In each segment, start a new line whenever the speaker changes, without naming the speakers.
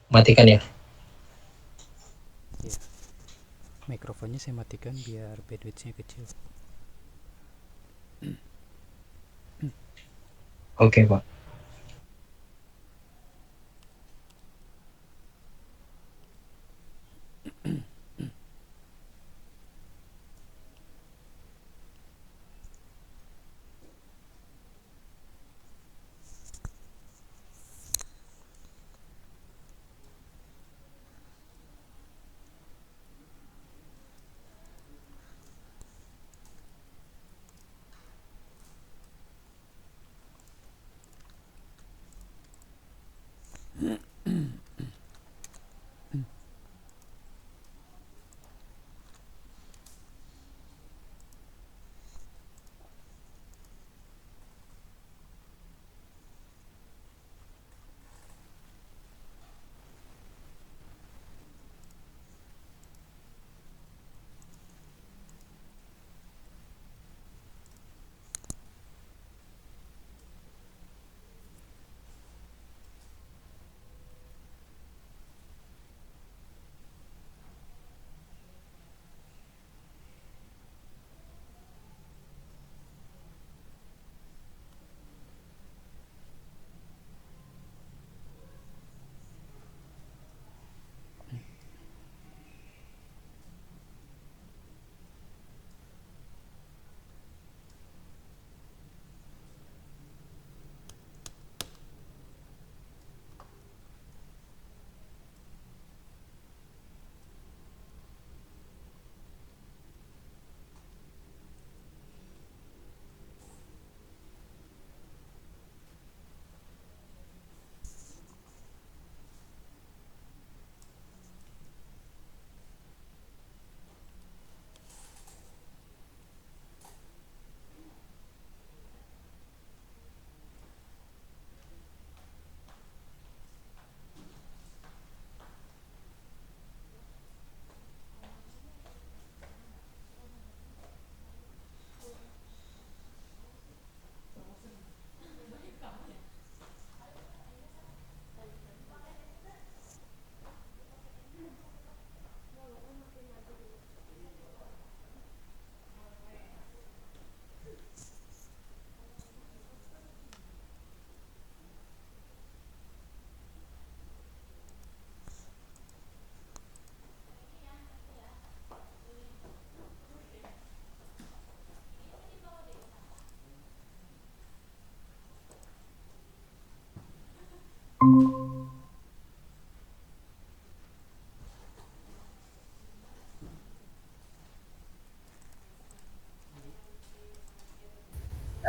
Matikan ya.
Ya, mikrofonnya saya matikan biar bandwidthnya kecil.
Oke, Pak.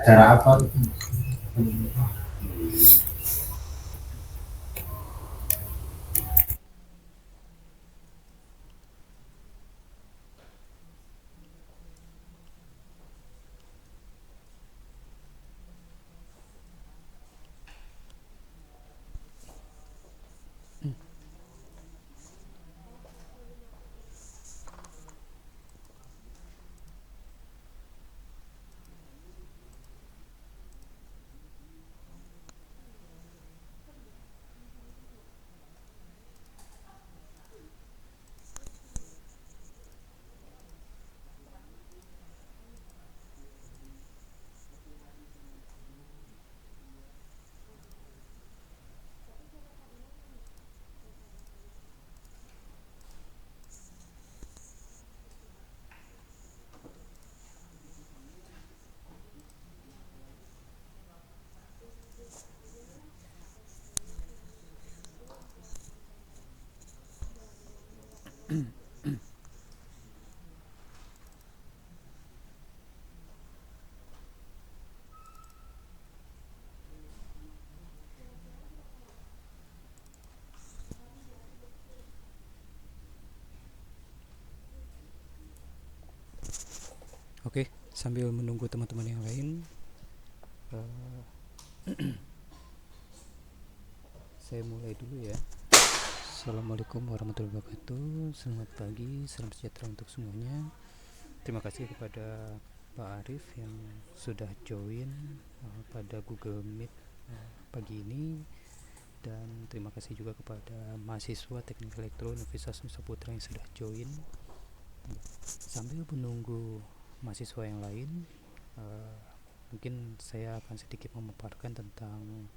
Acara apa?
Oke, sambil menunggu teman-teman yang lain, uh, saya mulai dulu ya. Assalamualaikum warahmatullahi wabarakatuh. Selamat pagi, salam sejahtera untuk semuanya. Terima kasih kepada Pak Arif yang sudah join pada Google Meet pagi ini. dan terima kasih juga kepada mahasiswa Teknik Elektro Universitas Nusa Putra yang sudah join. Sambil menunggu mahasiswa yang lain, mungkin saya akan sedikit memaparkan tentang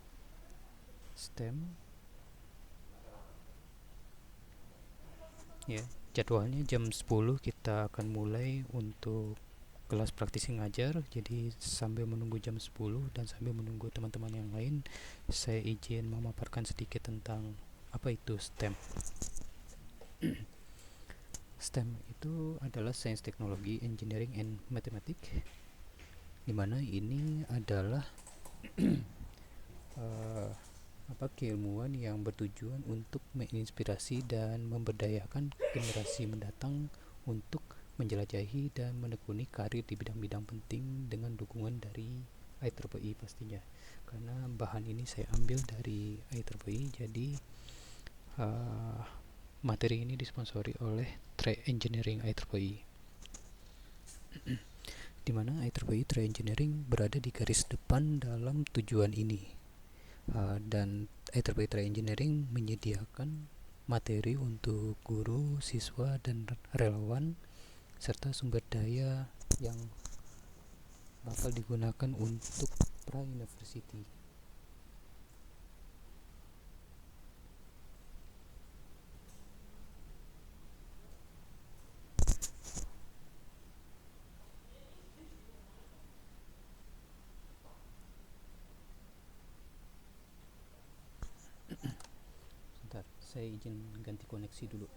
STEM. Ya, jadwalnya jam 10 kita akan mulai untuk kelas praktisi ngajar. Jadi sambil menunggu jam 10 dan sambil menunggu teman-teman yang lain, saya izin memaparkan sedikit tentang apa itu STEM. STEM itu adalah Science, Technology, Engineering, and Mathematics, dimana ini adalah keilmuan yang bertujuan untuk menginspirasi dan memberdayakan generasi mendatang untuk menjelajahi dan menekuni karir di bidang-bidang penting dengan dukungan dari IEEE pastinya. Karena bahan ini saya ambil dari IEEE, jadi materi ini disponsori oleh Trade Engineering IEEE, di mana IEEE Trade Engineering berada di garis depan dalam tujuan ini. Dan IEEE Trade Engineering menyediakan materi untuk guru, siswa, dan relawan serta sumber daya yang bakal digunakan untuk pra-university. Sebentar, saya izin ganti koneksi dulu.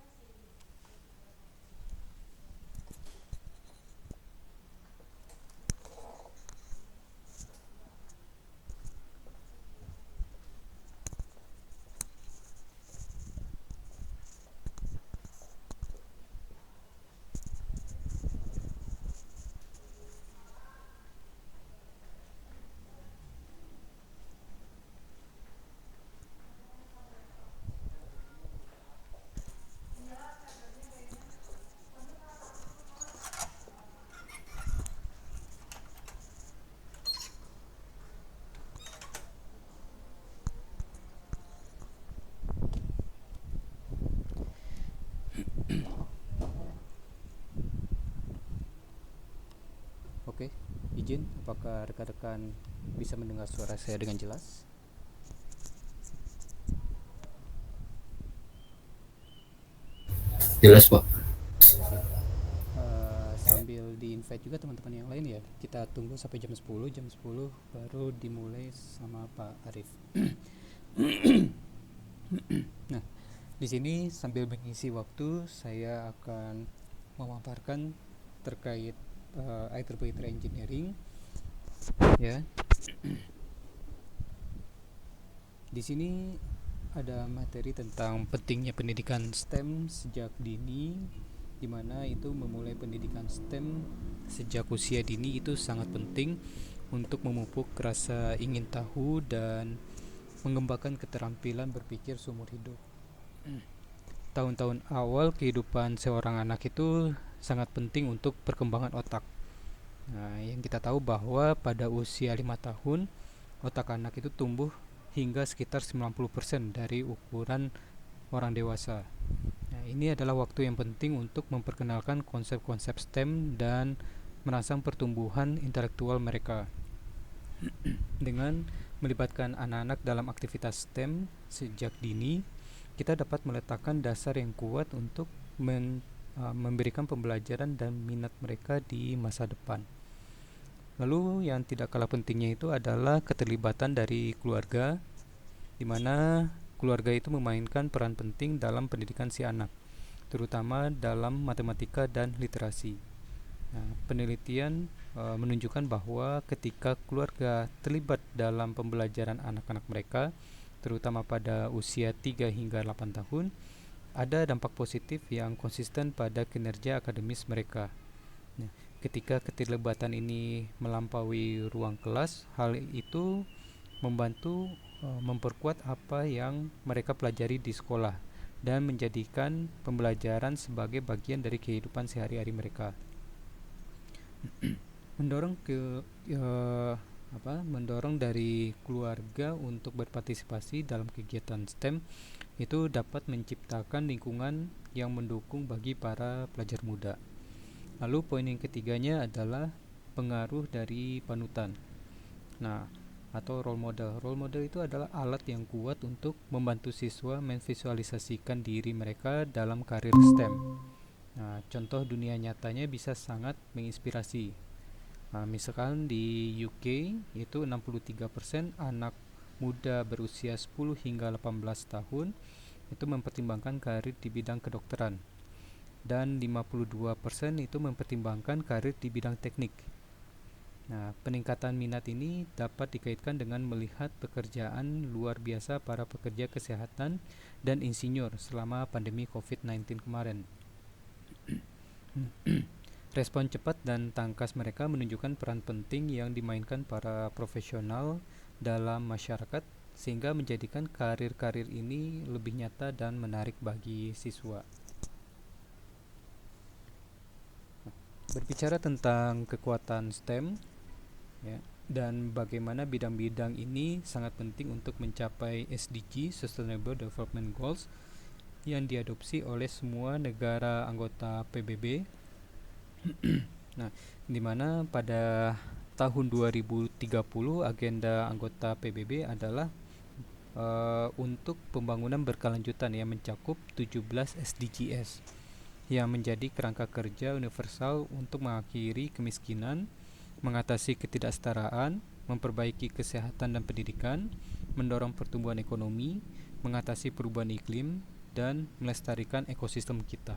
Oke, izin, apakah rekan-rekan bisa mendengar suara saya dengan jelas?
Jelas, Pak.
Oke. Sambil di-invite juga teman-teman yang lain ya. Kita tunggu sampai jam 10, jam 10 baru dimulai sama Pak Arif. Nah, di sini sambil mengisi waktu, saya akan memaparkan terkait IEEE Trade Engineering ya. Di sini ada materi tentang pentingnya pendidikan STEM sejak dini, di mana itu memulai pendidikan STEM sejak usia dini itu sangat penting untuk memupuk rasa ingin tahu dan mengembangkan keterampilan berpikir seumur hidup. Tahun-tahun awal kehidupan seorang anak itu sangat penting untuk perkembangan otak. Nah, yang kita tahu bahwa pada usia 5 tahun, otak anak itu tumbuh hingga sekitar 90% dari ukuran orang dewasa. Nah, ini adalah waktu yang penting untuk memperkenalkan konsep-konsep STEM dan merangsang pertumbuhan intelektual mereka. Dengan melibatkan anak-anak dalam aktivitas STEM sejak dini, kita dapat meletakkan dasar yang kuat untuk memberikan pembelajaran dan minat mereka di masa depan. Lalu yang tidak kalah pentingnya itu adalah keterlibatan dari keluarga, di mana keluarga itu memainkan peran penting dalam pendidikan si anak, terutama dalam matematika dan literasi. Nah, penelitian menunjukkan bahwa ketika keluarga terlibat dalam pembelajaran anak-anak mereka, terutama pada usia 3 hingga 8 tahun, ada dampak positif yang konsisten pada kinerja akademis mereka. Nah, ketika keterlibatan ini melampaui ruang kelas, hal itu membantu memperkuat apa yang mereka pelajari di sekolah dan menjadikan pembelajaran sebagai bagian dari kehidupan sehari-hari mereka. Mendorong ke mendorong dari keluarga untuk berpartisipasi dalam kegiatan STEM itu dapat menciptakan lingkungan yang mendukung bagi para pelajar muda. Lalu poin yang ketiganya adalah pengaruh dari panutan. Nah, atau role model. Role model itu adalah alat yang kuat untuk membantu siswa memvisualisasikan diri mereka dalam karir STEM. Nah, contoh dunia nyatanya bisa sangat menginspirasi. Nah, misalkan di UK itu 63% anak muda berusia 10 hingga 18 tahun itu mempertimbangkan karir di bidang kedokteran, dan 52% itu mempertimbangkan karir di bidang teknik. Nah, peningkatan minat ini dapat dikaitkan dengan melihat pekerjaan luar biasa para pekerja kesehatan dan insinyur selama pandemi COVID-19 kemarin. Respon cepat dan tangkas mereka menunjukkan peran penting yang dimainkan para profesional dalam masyarakat, sehingga menjadikan karir-karir ini lebih nyata dan menarik bagi siswa. Berbicara tentang kekuatan STEM, ya, dan bagaimana bidang-bidang ini sangat penting untuk mencapai SDG (Sustainable Development Goals) yang diadopsi oleh semua negara anggota PBB. Nah, di mana pada tahun 2030 agenda anggota PBB adalah untuk pembangunan berkelanjutan yang mencakup 17 SDGs yang menjadi kerangka kerja universal untuk mengakhiri kemiskinan, mengatasi ketidaksetaraan, memperbaiki kesehatan dan pendidikan, mendorong pertumbuhan ekonomi, mengatasi perubahan iklim, dan melestarikan ekosistem kita.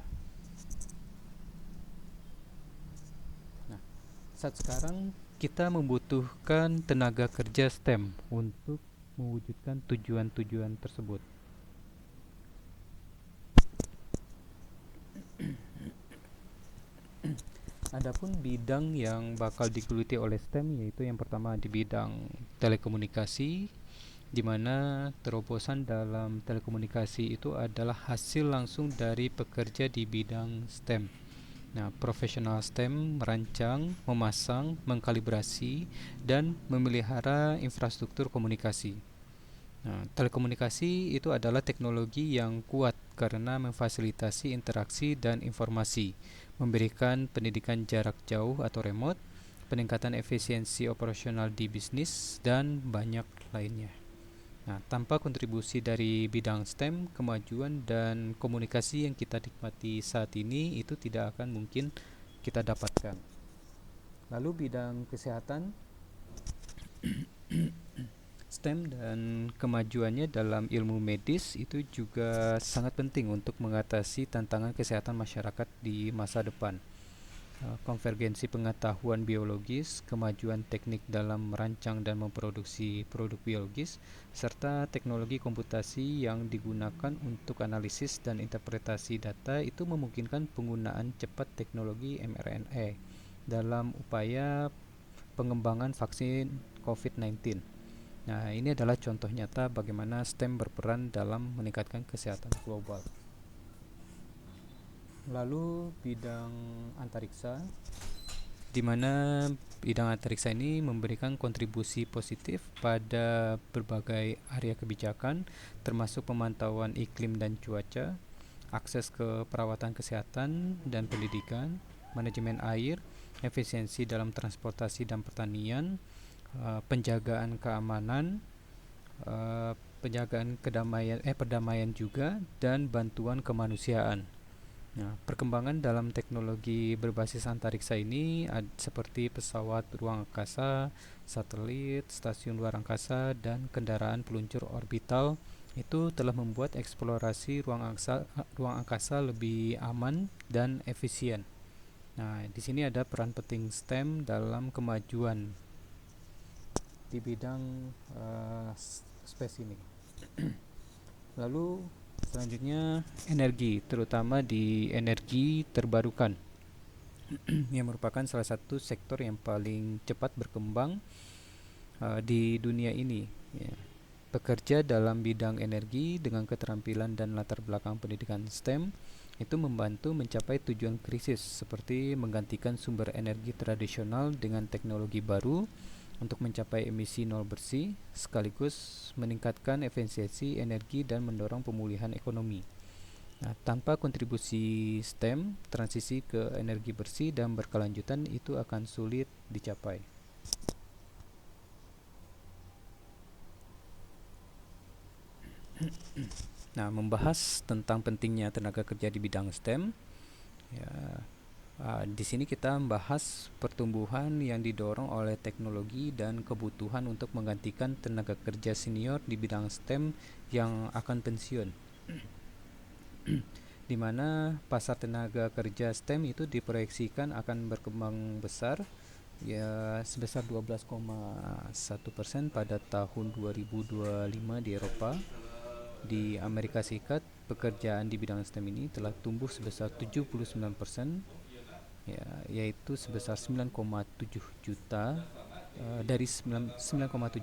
Nah, saat sekarang kita membutuhkan tenaga kerja STEM untuk mewujudkan tujuan-tujuan tersebut. Adapun bidang yang bakal digeluti oleh STEM yaitu yang pertama di bidang telekomunikasi, di mana terobosan dalam telekomunikasi itu adalah hasil langsung dari pekerja di bidang STEM. Nah, profesional STEM merancang, memasang, mengkalibrasi, dan memelihara infrastruktur komunikasi. Nah, telekomunikasi itu adalah teknologi yang kuat karena memfasilitasi interaksi dan informasi, memberikan pendidikan jarak jauh atau remote, peningkatan efisiensi operasional di bisnis, dan banyak lainnya. Nah, tanpa kontribusi dari bidang STEM, kemajuan dan komunikasi yang kita nikmati saat ini itu tidak akan mungkin kita dapatkan. Lalu bidang kesehatan, STEM dan kemajuannya dalam ilmu medis itu juga sangat penting untuk mengatasi tantangan kesehatan masyarakat di masa depan. Konvergensi pengetahuan biologis, kemajuan teknik dalam merancang dan memproduksi produk biologis, serta teknologi komputasi yang digunakan untuk analisis dan interpretasi data itu memungkinkan penggunaan cepat teknologi mRNA dalam upaya pengembangan vaksin COVID-19. Nah, ini adalah contoh nyata bagaimana STEM berperan dalam meningkatkan kesehatan global. Lalu bidang antariksa, di mana bidang antariksa ini memberikan kontribusi positif pada berbagai area kebijakan, termasuk pemantauan iklim dan cuaca, akses ke perawatan kesehatan dan pendidikan, manajemen air, efisiensi dalam transportasi dan pertanian, penjagaan keamanan, penjagaan perdamaian juga, dan bantuan kemanusiaan. Nah, perkembangan dalam teknologi berbasis antariksa ini seperti pesawat ruang angkasa, satelit, stasiun luar angkasa, dan kendaraan peluncur orbital itu telah membuat eksplorasi ruang angkasa lebih aman dan efisien. Nah, di sini ada peran penting STEM dalam kemajuan di bidang space ini. Lalu selanjutnya energi, terutama di energi terbarukan yang merupakan salah satu sektor yang paling cepat berkembang di dunia ini, ya. Pekerja dalam bidang energi dengan keterampilan dan latar belakang pendidikan STEM itu membantu mencapai tujuan krisis seperti menggantikan sumber energi tradisional dengan teknologi baru, untuk mencapai emisi nol bersih sekaligus meningkatkan efisiensi energi dan mendorong pemulihan ekonomi. Nah, tanpa kontribusi STEM, transisi ke energi bersih dan berkelanjutan itu akan sulit dicapai. Nah, membahas tentang pentingnya tenaga kerja di bidang STEM, ya, di sini kita membahas pertumbuhan yang didorong oleh teknologi dan kebutuhan untuk menggantikan tenaga kerja senior di bidang STEM yang akan pensiun. Di mana pasar tenaga kerja STEM itu diproyeksikan akan berkembang besar ya sebesar 12,1% pada tahun 2025 di Eropa. Di Amerika Serikat, pekerjaan di bidang STEM ini telah tumbuh sebesar 79%, ya, yaitu sebesar 9,7 juta dari 9,7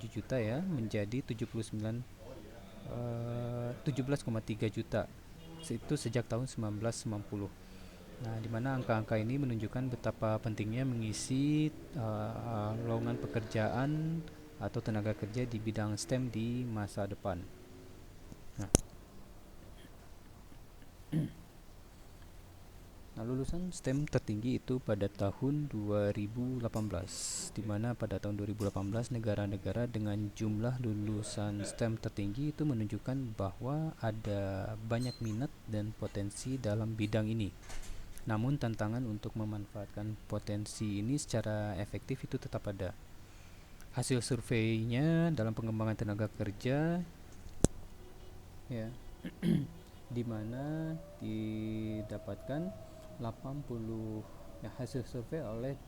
juta ya menjadi 17,3 juta. Itu sejak tahun 1990. Nah, di mana angka-angka ini menunjukkan betapa pentingnya mengisi lowongan pekerjaan atau tenaga kerja di bidang STEM di masa depan. Nah, lulusan STEM tertinggi itu pada tahun 2018, di mana pada tahun 2018 negara-negara dengan jumlah lulusan STEM tertinggi itu menunjukkan bahwa ada banyak minat dan potensi dalam bidang ini. Namun tantangan untuk memanfaatkan potensi ini secara efektif itu tetap ada. Hasil surveinya dalam pengembangan tenaga kerja ya di mana didapatkan 80 ya, hasil survei oleh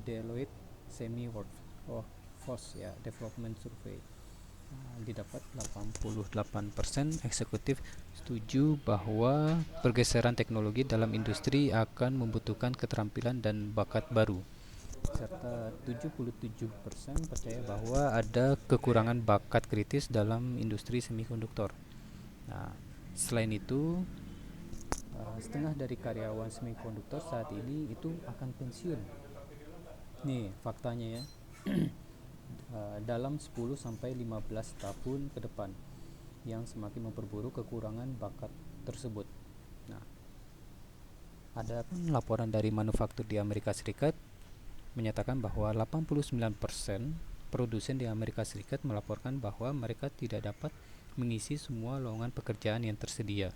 Deloitte Semi Workforce ya Development Survey. Didapat 88% eksekutif setuju bahwa pergeseran teknologi dalam industri akan membutuhkan keterampilan dan bakat baru, serta 77% percaya bahwa ada kekurangan bakat kritis dalam industri semikonduktor. Nah, selain itu, setengah dari karyawan semikonduktor saat ini itu akan pensiun. Nih faktanya ya. Dalam 10 sampai 15 tahun ke depan yang semakin memperburuk kekurangan bakat tersebut. Nah, ada pun laporan dari manufaktur di Amerika Serikat menyatakan bahwa 89% produsen di Amerika Serikat melaporkan bahwa mereka tidak dapat mengisi semua lowongan pekerjaan yang tersedia.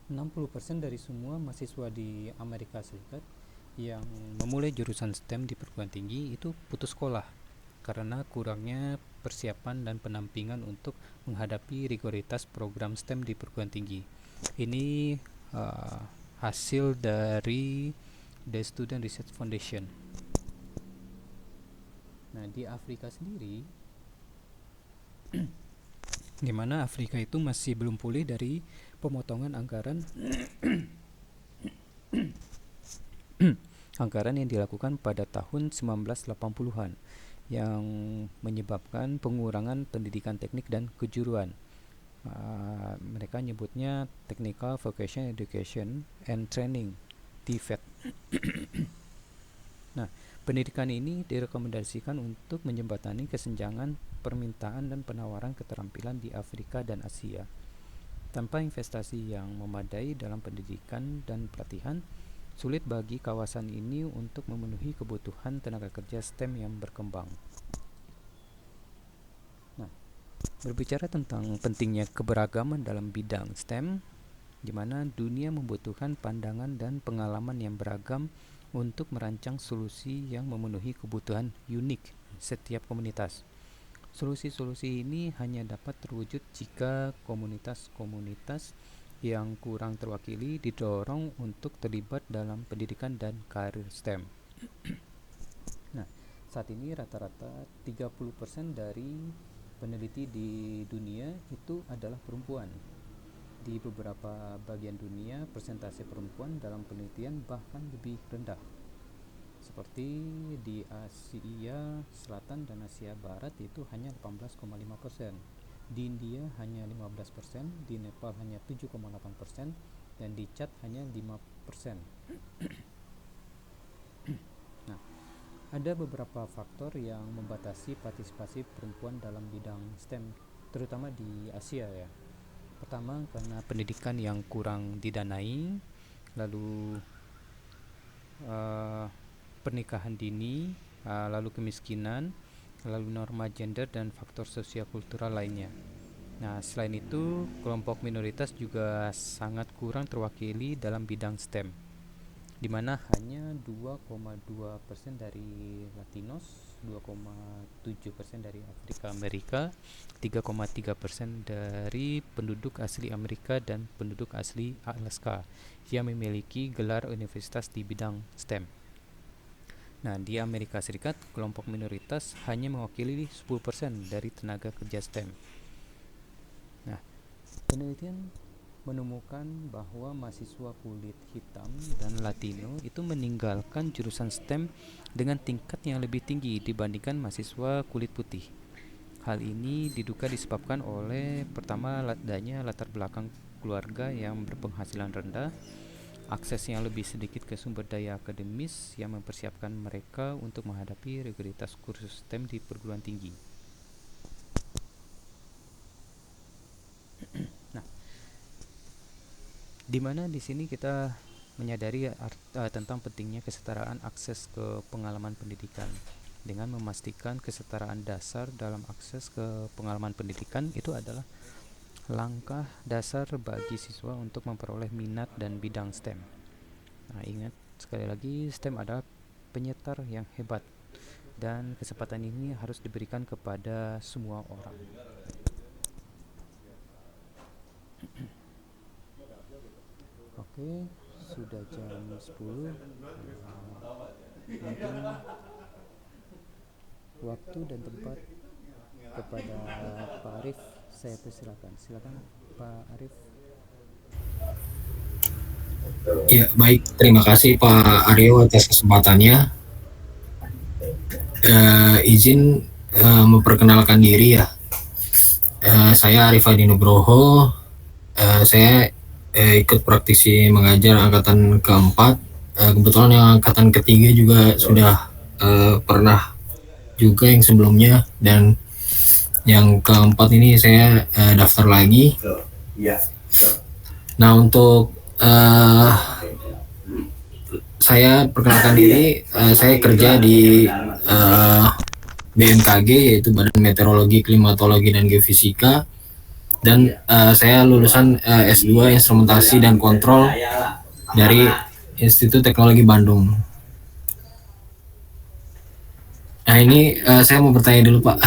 60% dari semua mahasiswa di Amerika Serikat yang memulai jurusan STEM di perguruan tinggi itu putus sekolah karena kurangnya persiapan dan penampingan untuk menghadapi rigoritas program STEM di perguruan tinggi. Ini hasil dari The Student Research Foundation. Nah, di Afrika sendiri di mana Afrika itu masih belum pulih dari pemotongan anggaran anggaran yang dilakukan pada tahun 1980-an yang menyebabkan pengurangan pendidikan teknik dan kejuruan. Mereka nyebutnya Technical Vocational Education and Training (TVET). Nah, pendidikan ini direkomendasikan untuk menjembatani kesenjangan permintaan dan penawaran keterampilan di Afrika dan Asia. Tanpa investasi yang memadai dalam pendidikan dan pelatihan, sulit bagi kawasan ini untuk memenuhi kebutuhan tenaga kerja STEM yang berkembang. Nah, berbicara tentang pentingnya keberagaman dalam bidang STEM, di mana dunia membutuhkan pandangan dan pengalaman yang beragam untuk merancang solusi yang memenuhi kebutuhan unik setiap komunitas. Solusi-solusi ini hanya dapat terwujud jika komunitas-komunitas yang kurang terwakili didorong untuk terlibat dalam pendidikan dan karir STEM. Nah, saat ini rata-rata 30% dari peneliti di dunia itu adalah perempuan. Di beberapa bagian dunia, persentase perempuan dalam penelitian bahkan lebih rendah. Seperti di Asia Selatan dan Asia Barat itu hanya 18,5%. Di India hanya 15%, di Nepal hanya 7,8%, dan di Chad hanya 5%. Nah, Ada beberapa faktor yang membatasi partisipasi perempuan dalam bidang STEM, terutama di Asia ya. Pertama, karena pendidikan yang kurang didanai, lalu eh, pernikahan dini, lalu kemiskinan, lalu norma gender dan faktor sosial kultural lainnya. Nah, selain itu, kelompok minoritas juga sangat kurang terwakili dalam bidang STEM, di mana hanya 2,2% dari Latinos, 2,7% dari Afrika Amerika, 3,3% dari penduduk asli Amerika dan penduduk asli Alaska yang memiliki gelar universitas di bidang STEM. Nah, di Amerika Serikat, kelompok minoritas hanya mewakili 10% dari tenaga kerja STEM. Nah, penelitian menemukan bahwa mahasiswa kulit hitam dan Latino itu meninggalkan jurusan STEM dengan tingkat yang lebih tinggi dibandingkan mahasiswa kulit putih. Hal ini diduga disebabkan oleh pertama adanya latar belakang keluarga yang berpenghasilan rendah, akses yang lebih sedikit ke sumber daya akademis yang mempersiapkan mereka untuk menghadapi regularitas kursus STEM di perguruan tinggi. Nah, di mana di sini kita menyadari tentang pentingnya kesetaraan akses ke pengalaman pendidikan. Dengan memastikan kesetaraan dasar dalam akses ke pengalaman pendidikan itu adalah langkah dasar bagi siswa untuk memperoleh minat dan bidang STEM. Nah, ingat sekali lagi, STEM adalah penyetar yang hebat dan kesempatan ini harus diberikan kepada semua orang. Oke, sudah jam 10. Mungkin waktu dan tempat kepada Pak Arif saya persilakan. Silakan Pak Arif.
Ya, baik. Terima kasih Pak Aryo atas kesempatannya. Izin memperkenalkan diri ya. Saya Arif Adi Nugroho. Saya ikut praktisi mengajar angkatan keempat. Kebetulan yang angkatan ketiga juga sudah pernah juga yang sebelumnya, dan yang keempat ini saya daftar lagi. Nah, untuk saya perkenalkan diri, saya kerja di BMKG, yaitu Badan Meteorologi, Klimatologi, dan Geofisika, dan saya lulusan S2 Instrumentasi dan Kontrol dari Institut Teknologi Bandung. Nah, ini saya mau bertanya dulu Pak,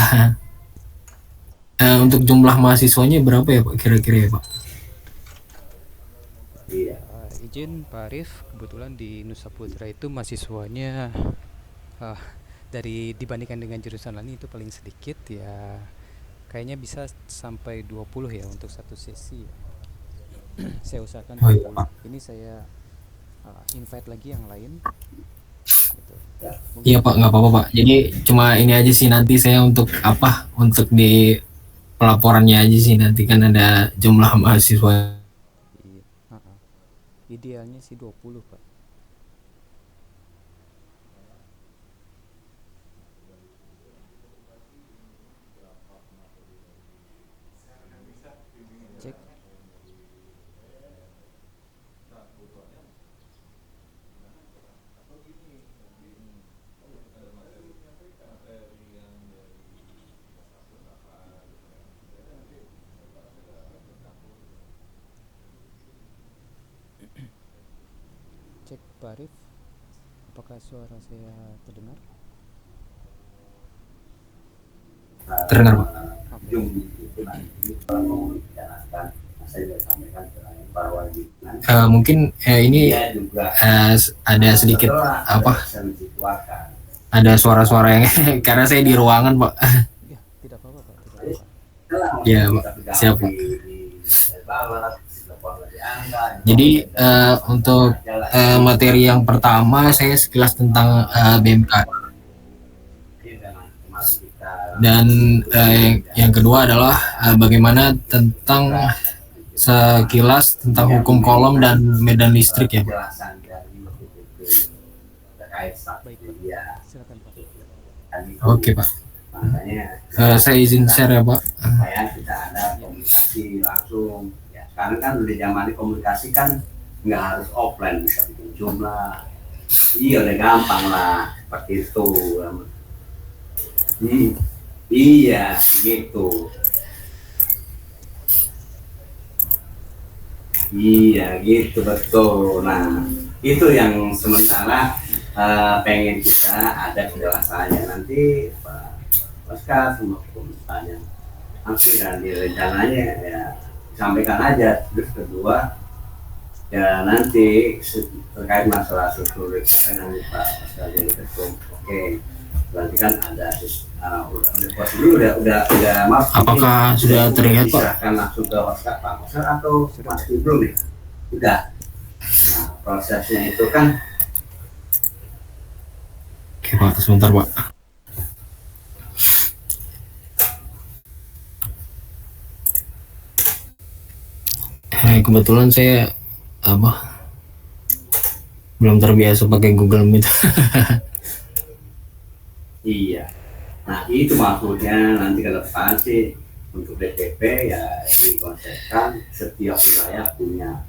untuk jumlah mahasiswanya berapa ya Pak, kira-kira ya Pak?
Izin Pak Arif, kebetulan di Nusa Putra itu mahasiswanya dari dibandingkan dengan jurusan lain itu paling sedikit ya, kayaknya bisa sampai 20 ya untuk satu sesi. Saya usahakan 20. Ini saya invite lagi yang lain gitu.
Iya Pak, nggak apa-apa Pak. Jadi cuma ini aja sih, nanti saya untuk apa, untuk di pelaporannya aja sih, nanti kan ada jumlah mahasiswa.
Idealnya sih 20 Pak. Cek. Cek Pak Arif, apakah suara saya terdengar?
Terdengar Pak. Mungkin ini ada sedikit apa? Ada suara-suara yang karena saya di ruangan Pak.
Ya, tidak apa-apa Pak, tidak apa-apa.
Ya Pak, siap Pak. Jadi untuk materi yang pertama, saya sekilas tentang BMKG, dan yang kedua adalah bagaimana tentang sekilas tentang hukum kolom dan medan listrik ya Pak.
terkait statusnya
Baik, Pak.
dia.
Silakan, Pak.
Kan itu.
Oke Pak.
Makanya
Saya izin share ya Pak.
supaya kita ada komunikasi langsung. Ya, sekarang kan udah zaman komunikasi kan nggak harus offline, bisa bikin jumlah. Iya udah gampang lah seperti itu. Iya gitu. Iya gitu betul. Nah itu yang sementara pengen kita ada kejelasannya nanti Pak Oscar sama misalnya nanti dan di rencananya ya sampaikan aja. Terus kedua ya nanti terkait masalah struktur dengan Pak Oscar jadi ketum. Oke. Berarti kan ada udah maaf.
Apakah sudah terlihat Pak?
Diserahkan langsung ke Pak Oscar atau masih belum nih? Udah. Nah, prosesnya itu kan.
Oke Pak, sebentar Pak. Kebetulan saya belum terbiasa pakai Google Meet.
Iya. Nah itu maksudnya nanti ke depan sih untuk DPP ya dikonsepkan setiap wilayah punya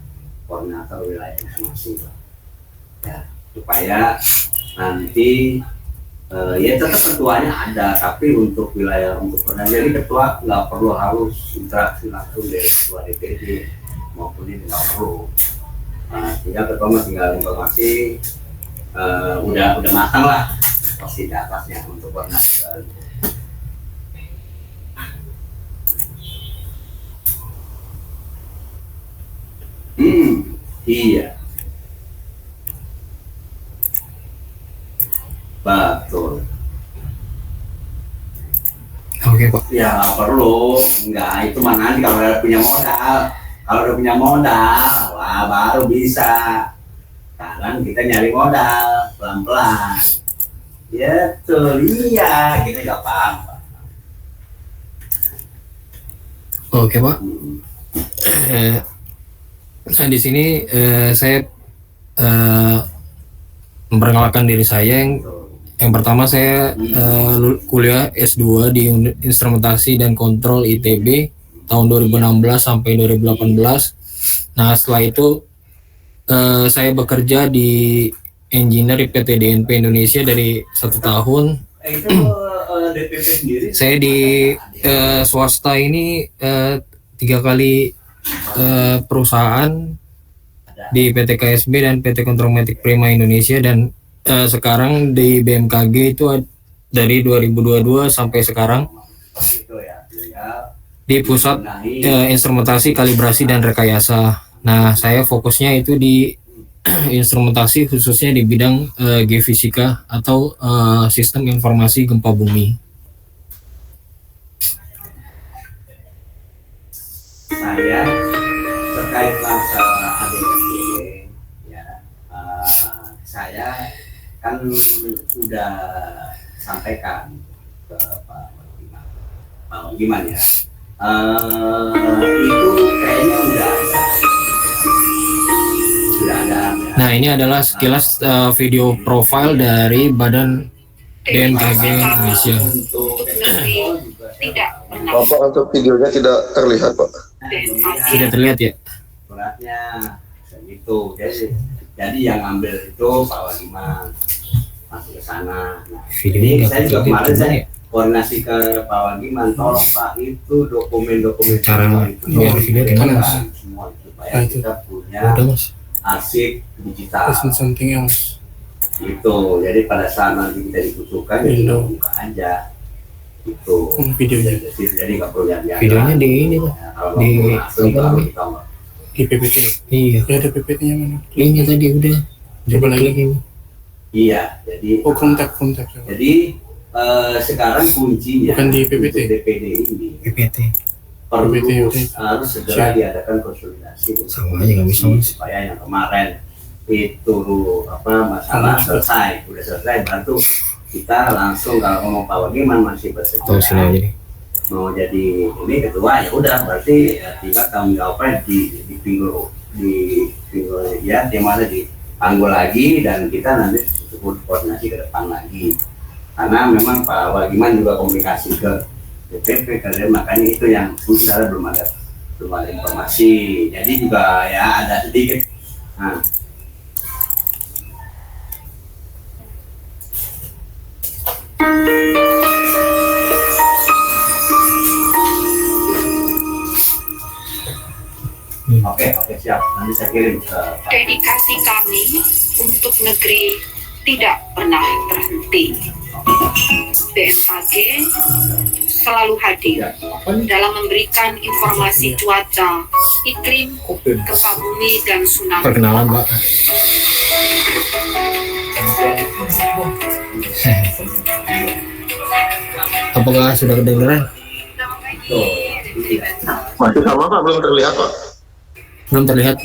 koordinator wilayah masing-masing ya supaya nanti ya tetap ketuanya ada tapi untuk wilayah untuk koordinator jadi ketua nggak perlu harus interaksi langsung dari ketua DPD maupun ini nggak perlu. Tinggal ketua tinggal informasi udah matang lah pasti di atasnya untuk koordinasi. Iya. Betul.
Oke Pak.
Ya nggak perlu, nggak itu mana nanti kalau udah punya modal. Kalau udah punya modal, wah baru bisa. Sekarang kita nyari modal pelan-pelan. Ya tuh iya kita nggak paham.
Oke Pak. Nah di sini saya memperkenalkan diri saya yang pertama saya kuliah S2 di Instrumentasi dan Kontrol ITB tahun 2016 sampai 2018. Nah setelah itu saya bekerja di engineer PT DNP Indonesia dari 1 tahun.
DPP sendiri.
Saya di swasta ini 3 kali perusahaan di PT KSB dan PT Kontrolmatic Prima Indonesia dan sekarang di BMKG itu dari 2022 sampai sekarang di pusat instrumentasi, kalibrasi dan rekayasa. Nah, saya fokusnya itu di instrumentasi khususnya di bidang geofisika atau sistem informasi gempa bumi.
Saya terkait masalah ADSB ya saya kan sudah sampaikan ke Pak Giman ya itu kayaknya sudah ada.
Nah ini adalah sekilas video profile dari Badan BMKG Indonesia.
Bapak untuk videonya tidak terlihat Pak.
Tidak terlihat ya?
Suratnya segitu. Jadi yang ambil itu Pak Wagiman masuk ke sana. Nah, jadi saya juga kemarin saya koordinasi ke Pak Wagiman, tolong Pak itu dokumen-dokumen
cara
itu
video gimana Mas?
semua supaya kita punya arsip digital.
Something else.
Itu. Jadi pada saat nanti kita dibutuhkan ya kita buka aja. Itu
videonya.
Jadi nggak perlu yang
Videonya di ini Pak. Di apa namanya?
Di PPT.
Iya.
Ya ada PPT-nya mana?
Ini tadi udah.
Coba lagi.
Iya. Jadi.
Oh kontak.
Jadi sekarang kuncinya
bukan di PPT.
DPD ini.
PPT.
Perlu
PPT.
harus segera diadakan konsolidasi.
Sama aja nggak bisa Mas.
Supaya yang kemarin itu masalah selesai, udah selesai baru kita langsung kalau ngomong Pak Wagiman masih bersedia mau jadi ini ketua ya udah berarti ya, tinggal tanggung jawabnya di pinggul ya di mana dipanggul lagi dan kita nanti untuk koordinasi ke depan lagi. Karena memang Pak Wagiman juga komunikasi ke DPP, makanya itu yang sementara belum ada informasi. Jadi juga ya ada sedikit. Nah, Oke, siap. Nanti saya kirim ke Pak.
Dedikasi kami untuk negeri tidak pernah terhenti. BMKG selalu hadir dalam memberikan informasi cuaca, iklim, gempa bumi, dan tsunami.
Perkenalan, Mbak. Apakah sudah kedengeran?
Masih sama Pak, belum terlihat Pak.
Belum terlihat.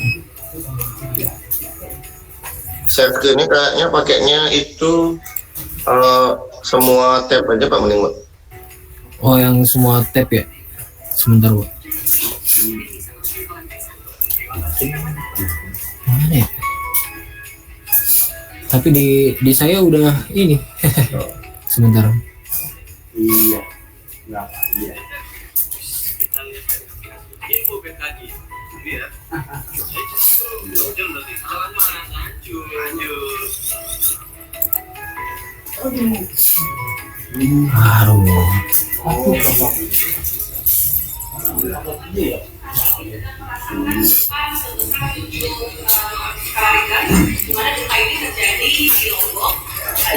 Saya ini kayaknya pakainya itu semua tab aja Pak, mending Pak.
Oh, yang semua tab ya? Sebentar, Pak. Mana ya? Tapi di saya udah ini. Sebentar.
Iya. Enggak, iya.
Aduh.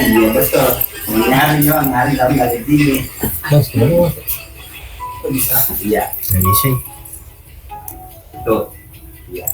Iya betul. Nyari tapi nggak tinggi.
Mas, kenapa?
Iya,
Nggak bisa.
betul. Iya.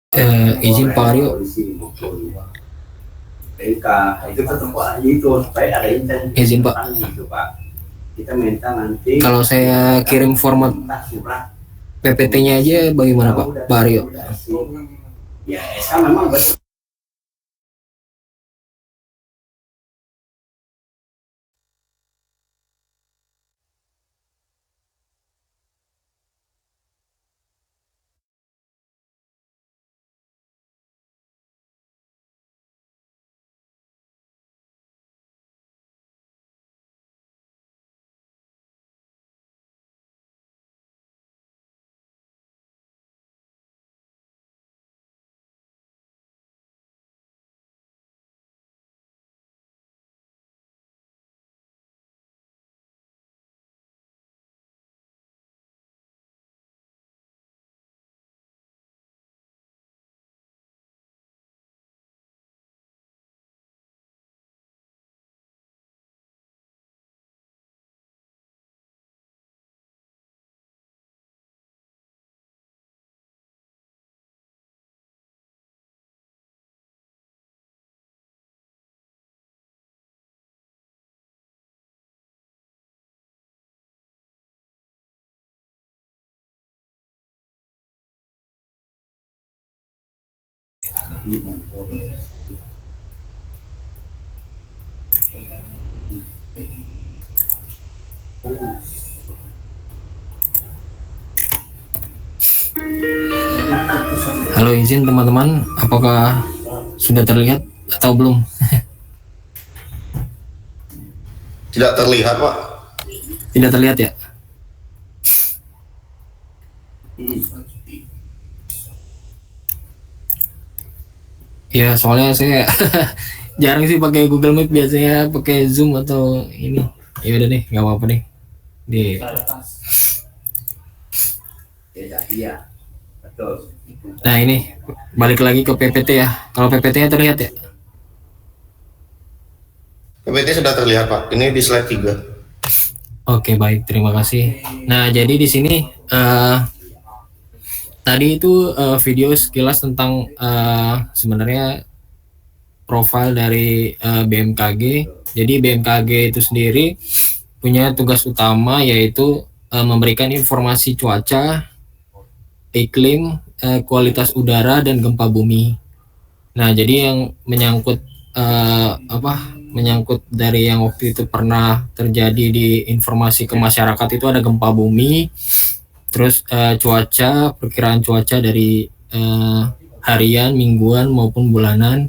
Jadi
Izin Pak Aryo.
PK itu ketemu aja itu supaya ada intent.
Izin, Pak.
Gitu, Pak. Kita minta nanti
Kalau saya kirim format
minta surat
PPT-nya aja bagaimana Pak? Pak Aryo?
ya SK memang betul.
Halo, izin teman-teman, apakah sudah terlihat atau belum?
Tidak terlihat, Pak.
Tidak terlihat ya? Ya, soalnya saya jarang sih pakai Google Meet, biasanya pakai Zoom atau ini. Ya udah deh, nggak apa-apa deh.
Iya, betul.
Nah ini balik lagi ke PPT ya. Kalau PPT-nya terlihat ya?
PPT sudah terlihat, Pak. Ini di slide 3.
Oke, baik, terima kasih. Nah, jadi di sini tadi itu video sekilas tentang sebenarnya profil dari BMKG. Jadi BMKG itu sendiri punya tugas utama yaitu memberikan informasi cuaca, iklim, kualitas udara dan gempa bumi. Nah, jadi yang menyangkut menyangkut dari yang waktu itu pernah terjadi di informasi ke masyarakat itu ada gempa bumi, terus cuaca, perkiraan cuaca dari harian, mingguan maupun bulanan.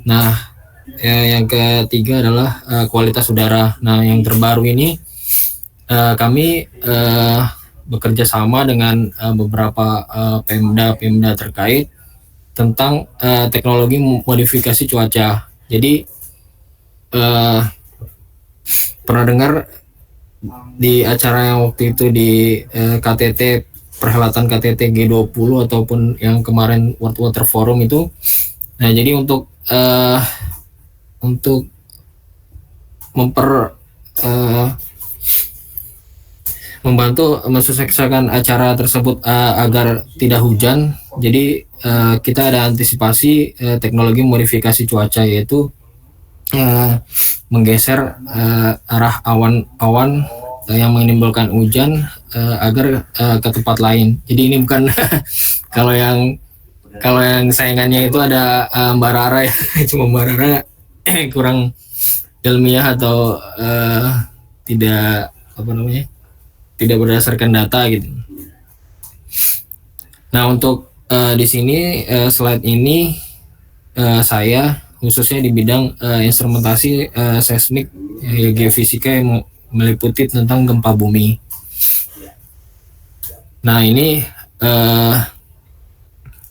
Nah, yang ketiga adalah kualitas udara. Nah, yang terbaru ini kami bekerja sama dengan beberapa Pemda terkait tentang teknologi modifikasi cuaca. Jadi pernah dengar di acara yang waktu itu di KTT, perhelatan KTT G20 ataupun yang kemarin World Water Forum itu. Nah, jadi untuk membantu mensukseskan acara tersebut agar tidak hujan, jadi kita ada antisipasi teknologi modifikasi cuaca, yaitu menggeser arah awan-awan yang menimbulkan hujan agar ke tempat lain. Jadi ini bukan kalau yang saingannya itu ada Mbak Rara ya. Cuma Mbak Rara kurang ilmiah atau tidak tidak berdasarkan data gitu. Nah, untuk di sini slide ini saya khususnya di bidang instrumentasi seismik geofisika yang meliputi tentang gempa bumi. Nah, ini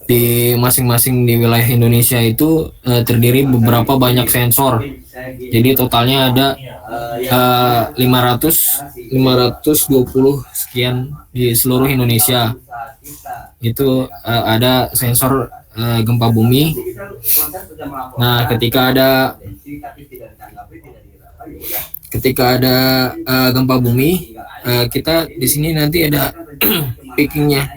di masing-masing di wilayah Indonesia itu terdiri beberapa banyak sensor. Jadi totalnya ada 520 sekian di seluruh Indonesia. Itu ada sensor gempa bumi. Nah, ketika ada gempa bumi, kita di sini nanti ada pickingnya.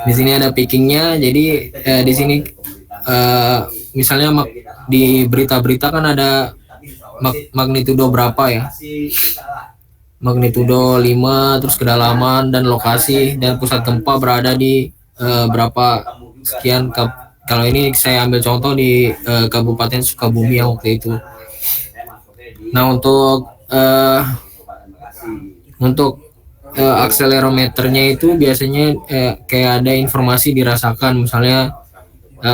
Di sini ada pickingnya. Jadi di sini misalnya di berita-berita kan ada magnitudo berapa ya? Magnitudo 5, terus kedalaman dan lokasi, dan pusat gempa berada di berapa sekian. Kalau ini saya ambil contoh di Kabupaten Sukabumi yang waktu itu. Nah, untuk akselerometernya itu biasanya kayak ada informasi dirasakan, misalnya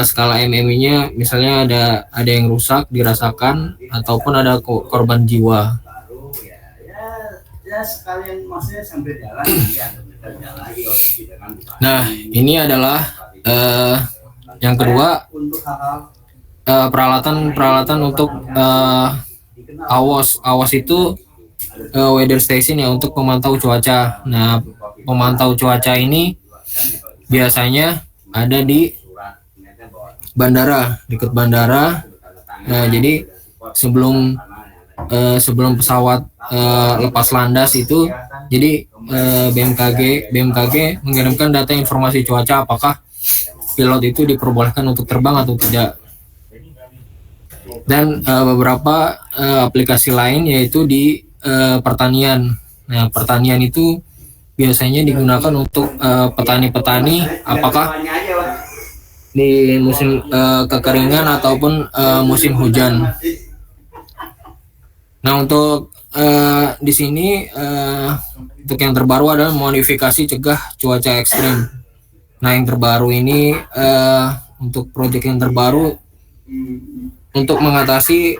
skala MMI-nya misalnya ada yang rusak dirasakan ataupun ada korban jiwa. Nah, ini adalah yang kedua, peralatan untuk AWOS itu weather station ya, untuk memantau cuaca. Nah, pemantau cuaca ini biasanya ada di bandara, dekat bandara. Jadi sebelum pesawat lepas landas itu, jadi BMKG mengirimkan data informasi cuaca, apakah pilot itu diperbolehkan untuk terbang atau tidak. Dan beberapa aplikasi lain yaitu di pertanian. Nah, pertanian itu biasanya digunakan untuk petani-petani, apakah di musim kekeringan ataupun musim hujan. Nah, untuk di sini untuk yang terbaru adalah modifikasi cegah cuaca ekstrim. Nah, yang terbaru ini untuk proyek yang terbaru untuk mengatasi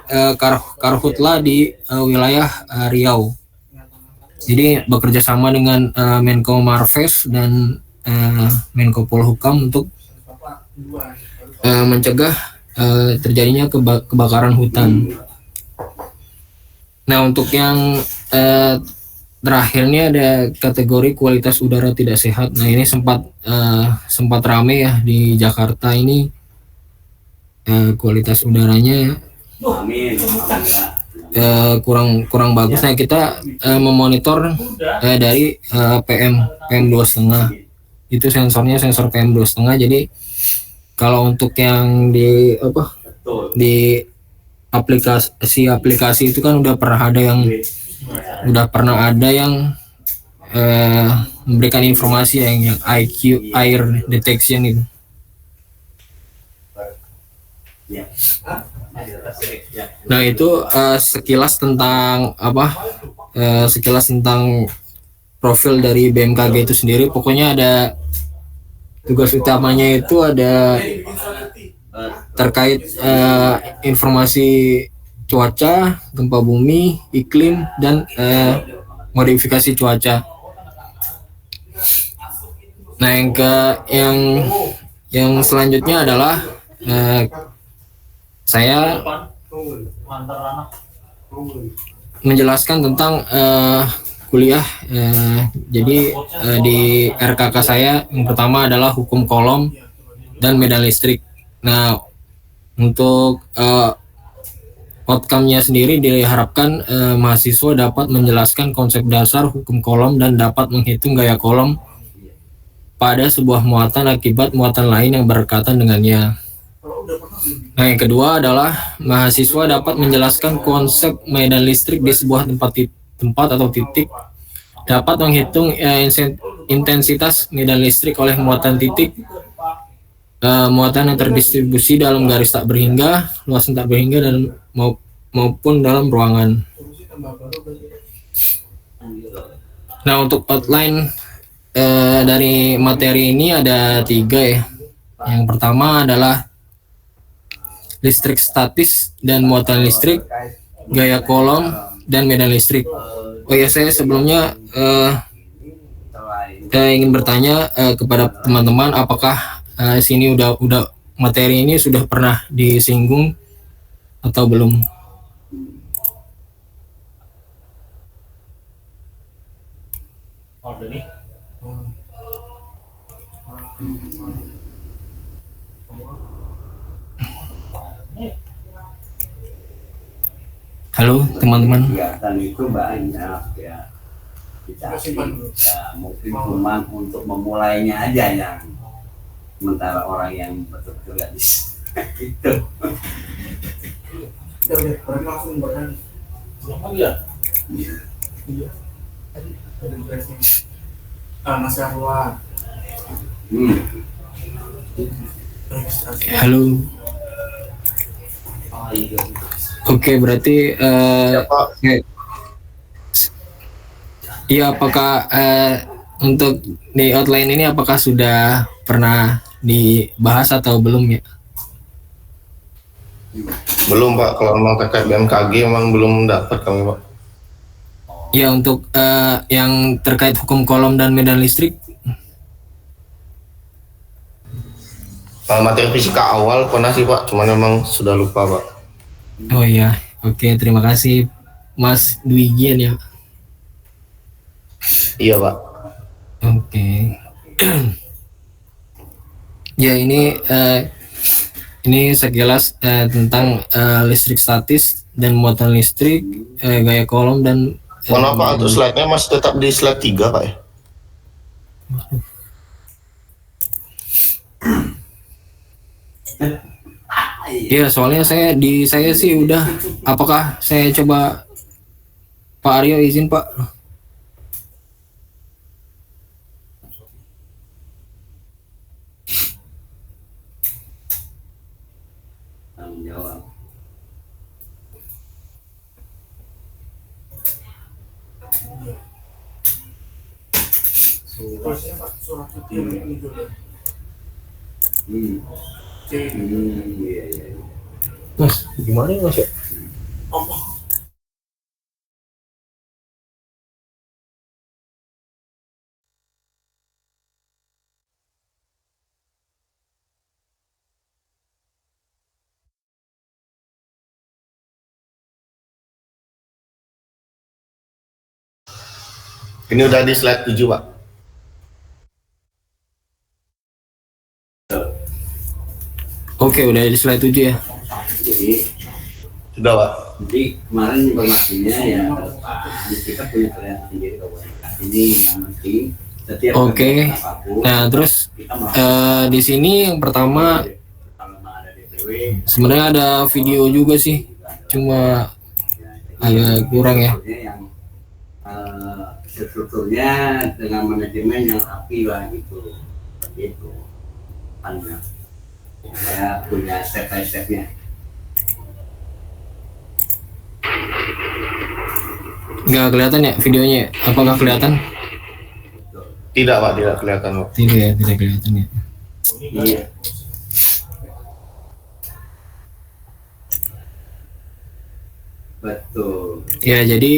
karhutla di wilayah Riau. Jadi bekerja sama dengan Menko Marves dan Menko Polhukam untuk mencegah terjadinya kebakaran hutan. Nah, untuk yang terakhirnya ada kategori kualitas udara tidak sehat. Nah, ini sempat rame ya di Jakarta ini, kualitas udaranya
Amin.
kurang bagus. Nah, kita memonitor dari PM 2,5. Itu sensornya sensor PM 2,5. Jadi kalau untuk yang di aplikasi itu kan udah pernah ada yang memberikan informasi yang IQ air detection itu. Nah, itu sekilas tentang profil dari BMKG itu sendiri. Pokoknya ada tugas utamanya itu ada terkait informasi cuaca, gempa bumi, iklim, dan modifikasi cuaca. Nah, yang selanjutnya adalah saya menjelaskan tentang kuliah. Jadi di RKK saya yang pertama adalah hukum kolom dan medan listrik. Nah, untuk outcome-nya sendiri diharapkan mahasiswa dapat menjelaskan konsep dasar hukum kolom dan dapat menghitung gaya kolom pada sebuah muatan akibat muatan lain yang berdekatan dengannya. Nah, yang kedua adalah mahasiswa dapat menjelaskan konsep medan listrik di sebuah tempat atau titik, dapat menghitung intensitas medan listrik oleh muatan titik, muatan yang terdistribusi dalam garis tak berhingga, luasan tak berhingga, dan maupun dalam ruangan. Nah, untuk outline dari materi ini ada 3 ya. Yang pertama adalah listrik statis dan muatan listrik, gaya kolom, dan medan listrik. Oh ya, saya sebelumnya ingin bertanya kepada teman-teman, apakah sini udah materi ini sudah pernah disinggung atau belum? Halo teman-teman.
Kegiatan itu banyak ya. Mungkin cuma untuk memulainya aja yang sementara orang yang betul-betul gak bisa itu.
Halo. Oke, berarti iya, apakah untuk di outline ini apakah sudah pernah dibahas atau belum ya?
Belum Pak, kalau memang terkait BMKG memang belum dapat kami Pak.
Ya, untuk yang terkait hukum kolom dan medan listrik.
Materi fisika awal pernah sih Pak, cuman memang sudah lupa Pak.
Oh iya, oke, terima kasih Mas Dwigian ya.
Iya Pak.
Oke. Ya, ini sekilas tentang listrik statis dan muatan listrik, gaya kolom, dan
Mohon Pak, untuk slide-nya masih tetap di slide 3 Pak ya?
Iya, soalnya saya sih udah. Apakah saya coba Pak Aryo izin Pak?
bertanggung jawab. Iya, iya.
Mas, gimana ya Mas ya?
Ini udah di slide 7, Pak.
Oke, udah di slide 7 ya.
Jadi
Sudah, Pak.
Jadi kemarin informasinya ya kita punya kelihatan sendiri komunikasi ini yang nanti setiap
Oke.
kegiatan apapun,
Nah, terus
kita melakukan
di sini yang pertama
kalau ada DPW
sebenarnya ada video juga sih, cuma agak kurang ya.
yang strukturnya dengan manajemen yang rapi lah gitu, seperti itu. Hanya saya punya step by stepnya.
Nggak kelihatan ya videonya? Apakah kelihatan?
Tidak, Pak, tidak kelihatan, Pak.
Tidak ya, tidak kelihatan ya.
Iya. Betul.
Ya, jadi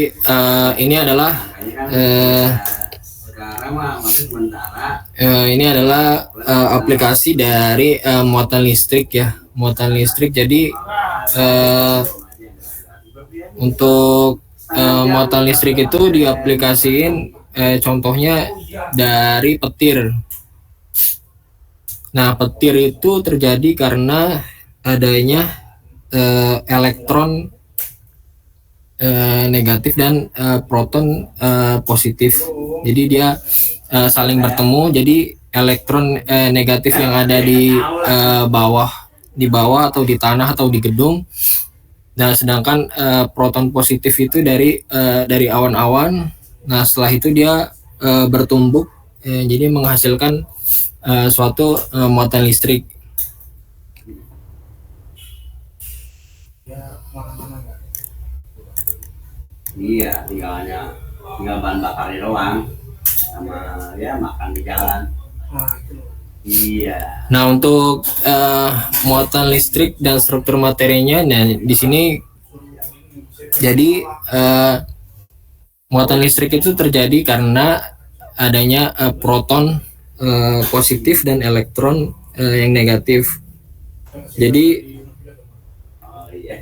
ini adalah
Makanya kan sekarang mah masih sementara
ini adalah aplikasi dari muatan listrik ya, muatan listrik. Jadi untuk muatan listrik itu diaplikasiin contohnya dari petir. Nah, petir itu terjadi karena adanya elektron negatif dan proton positif. Jadi dia saling bertemu. Jadi elektron negatif yang ada di bawah atau di tanah atau di gedung. Nah, sedangkan proton positif itu dari awan-awan. Nah, setelah itu dia bertumbuk, jadi menghasilkan suatu muatan listrik.
iya tinggal bahan bakarnya doang sama ya makan di jalan. Iya.
Nah, untuk muatan listrik dan struktur materinya, nah di sini jadi muatan listrik itu terjadi karena adanya proton positif dan elektron yang negatif. Jadi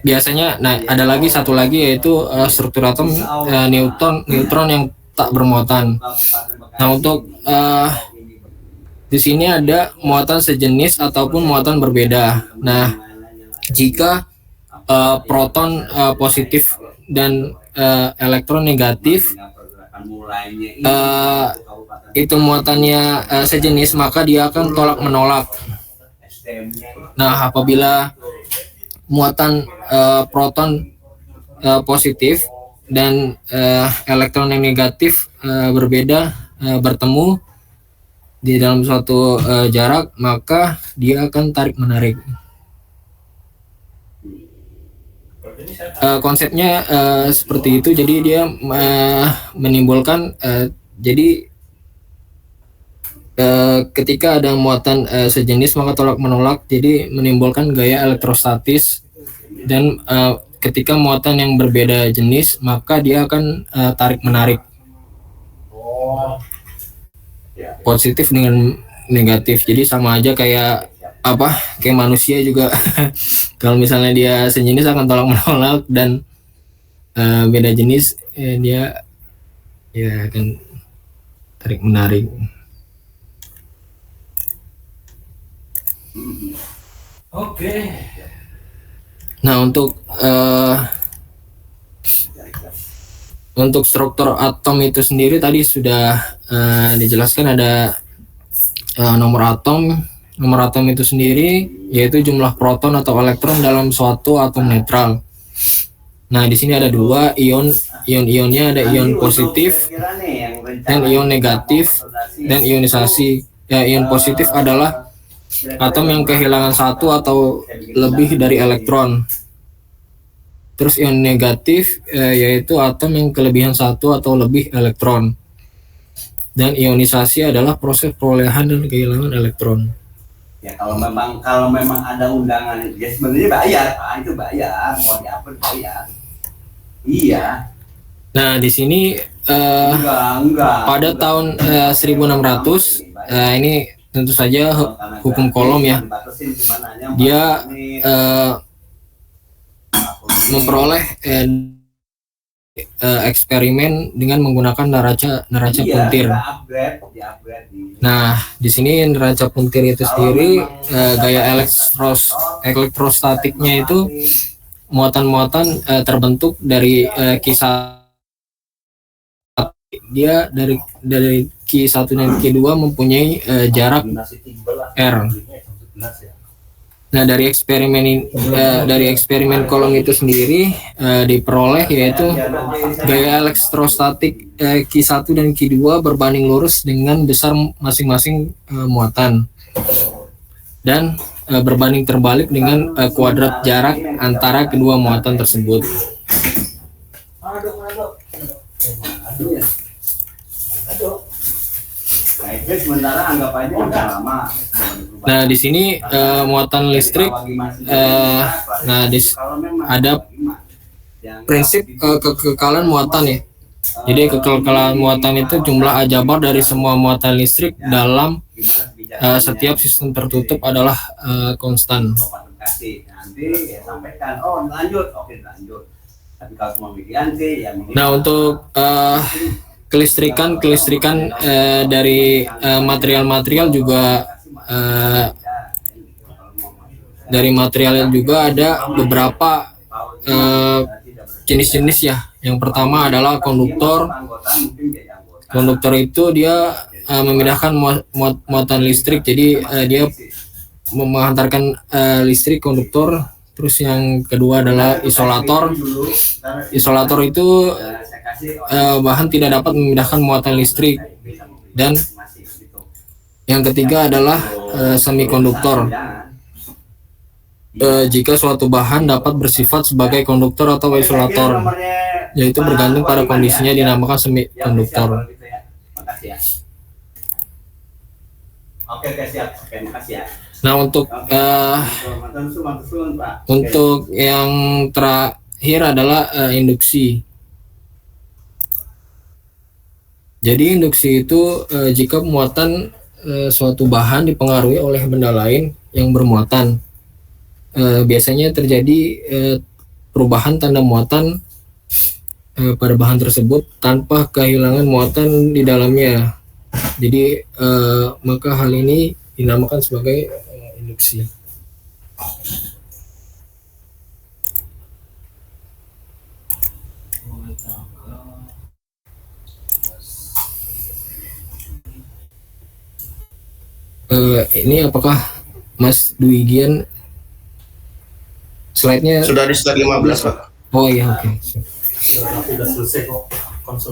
biasanya, nah ada lagi satu lagi yaitu struktur atom neutron yang tak bermuatan. Nah, untuk di sini ada muatan sejenis ataupun muatan berbeda. Nah, jika proton positif dan elektron negatif itu muatannya sejenis, maka dia akan tolak menolak. Nah, apabila muatan proton positif dan elektron yang negatif berbeda bertemu di dalam suatu jarak, maka dia akan tarik menarik. Konsepnya seperti itu. Jadi dia menimbulkan jadi ketika ada muatan sejenis maka tolak menolak, jadi menimbulkan gaya elektrostatis. Dan ketika muatan yang berbeda jenis maka dia akan tarik menarik, positif dengan negatif. Jadi sama aja kayak kayak manusia juga. Kalau misalnya dia sejenis akan tolak menolak, dan beda jenis dia ya akan tarik menarik.
Oke.
Nah, untuk struktur atom itu sendiri tadi sudah dijelaskan. Ada nomor atom itu sendiri yaitu jumlah proton atau elektron dalam suatu atom netral. Nah, di sini ada dua ionnya, ada ion positif dan ion negatif dan ionisasi. Ya, ion positif adalah atom yang kehilangan satu atau lebih dari elektron. Terus ion negatif yaitu atom yang kelebihan satu atau lebih elektron. Dan ionisasi adalah proses perolehan dan kehilangan elektron.
Ya kalau memang ada undangan, ya sebenarnya bayar, Pak, itu bayar, mau diupload bayar. Iya.
Nah, di sini
Enggak.
pada tahun 1600 ini tentu saja hukum Coulomb ya. Dia memperoleh eksperimen dengan menggunakan neraca puntir. Nah, di sini neraca puntir itu sendiri gaya elektrostatiknya itu muatan-muatan terbentuk dari Q1. Dia dari Q1 dan Q2 mempunyai jarak R. Nah, dari eksperimen Coulomb itu sendiri diperoleh yaitu gaya elektrostatik Q1 dan Q2 berbanding lurus dengan besar masing-masing muatan dan berbanding terbalik dengan kuadrat jarak antara kedua muatan tersebut. Nah, di sini muatan listrik, ada prinsip kekekalan muatan ya. Jadi kekekalan muatan itu jumlah aljabar dari semua muatan listrik dalam setiap sistem tertutup adalah konstan. Nah, untuk kelistrikan dari material-material juga ada beberapa jenis-jenis ya. Yang pertama adalah konduktor. Konduktor itu dia memindahkan muatan listrik, jadi dia menghantarkan listrik konduktor. Terus yang kedua adalah isolator. Isolator itu bahan tidak dapat memindahkan muatan listrik. Dan yang ketiga adalah semikonduktor. Jika suatu bahan dapat bersifat sebagai konduktor atau isolator, yaitu bergantung pada kondisinya, dinamakan semikonduktor. Nah, untuk yang terakhir adalah induksi. Jadi induksi itu jika muatan suatu bahan dipengaruhi oleh benda lain yang bermuatan, biasanya terjadi perubahan tanda muatan pada bahan tersebut tanpa kehilangan muatan di dalamnya. Jadi maka hal ini dinamakan sebagai induksi. Ini apakah Mas Dwigian slide-nya
Sudah di slide 15, Pak.
Oh iya, oke.
Sudah selesai kok.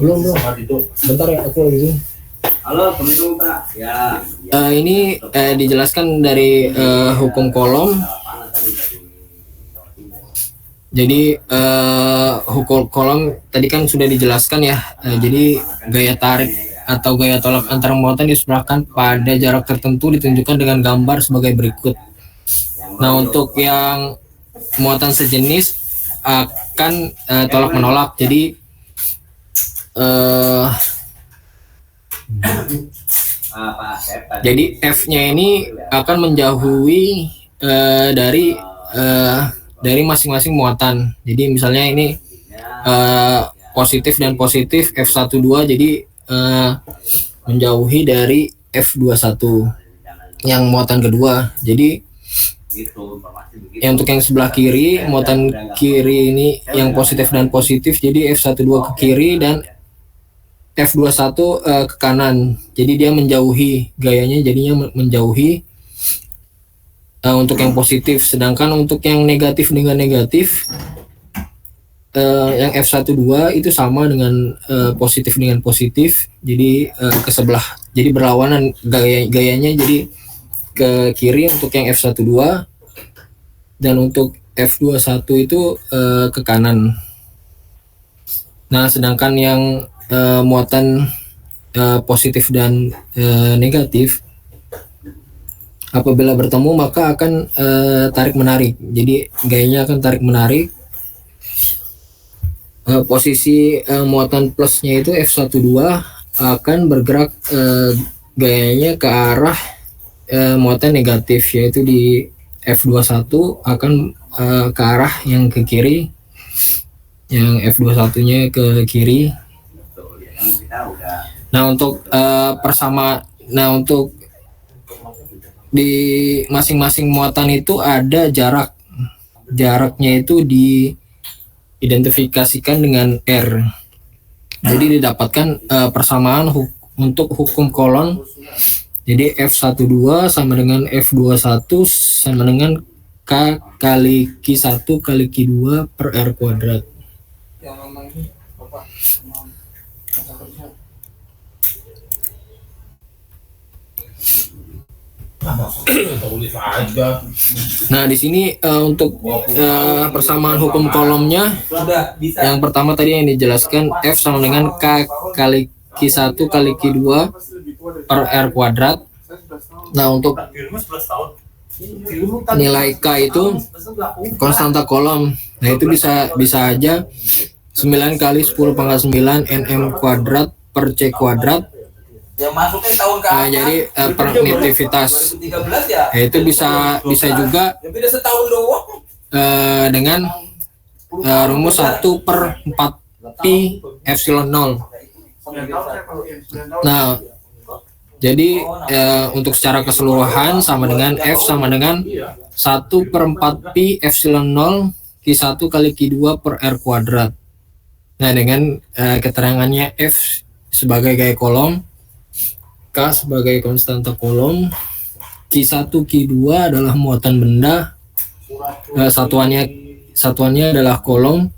Belum. Bentar ya, aku lagi.
Halo, teman-teman, Pak. Ya.
Ini dijelaskan dari hukum Coulomb. Jadi hukum Coulomb tadi kan sudah dijelaskan ya. Jadi gaya tarik atau gaya tolak antara muatan disebabkan pada jarak tertentu ditunjukkan dengan gambar sebagai berikut. Nah, untuk yang muatan sejenis akan tolak menolak. Jadi F-nya ini akan menjauhi dari masing-masing muatan. Jadi misalnya ini positif dan positif F12, jadi menjauhi dari F21 yang muatan kedua. Jadi untuk yang sebelah kiri, muatan kiri ini yang positif dan positif, jadi F12 ke kiri dan F21 ke kanan. Jadi dia menjauhi, gayanya jadinya menjauhi untuk yang positif. Sedangkan untuk yang negatif dengan negatif, yang F12 itu sama dengan positif dengan positif, jadi ke sebelah, jadi berlawanan gayanya, jadi ke kiri untuk yang F12, dan untuk F21 itu ke kanan. Nah, sedangkan yang muatan positif dan negatif apabila bertemu maka akan tarik menarik. Jadi gayanya akan tarik menarik. Posisi muatan plusnya itu F12 akan bergerak gayanya ke arah muatan negatif, yaitu di F21 akan ke arah yang ke kiri, yang F21-nya ke kiri. Nah, untuk untuk di masing-masing muatan itu ada jaraknya itu diidentifikasikan dengan R. Jadi didapatkan persamaan untuk hukum kolon. Jadi F12 sama dengan F21 sama dengan K kali Q1 kali Q2 per R kuadrat. Nah, di sini untuk persamaan hukum kolomnya, yang pertama tadi yang dijelaskan F sama dengan K kali Q1 kali Q2 per R kuadrat. Nah, untuk nilai K itu konstanta kolom. Nah, itu bisa aja 9 kali 10 pangkat 9 nm kuadrat per C kuadrat.
Yang masuknya tahun ke
jadi permitivitas itu bisa juga dengan rumus 1 per 4 pi epsilon 0. Nah, jadi untuk secara keseluruhan sama dengan F sama dengan 1 per 4 pi epsilon 0 Q1 kali Q2 per R kuadrat. Nah, dengan keterangannya F sebagai gaya kolom, K sebagai konstanta kolom, Q1 Q2 adalah muatan benda, satuannya adalah kolom,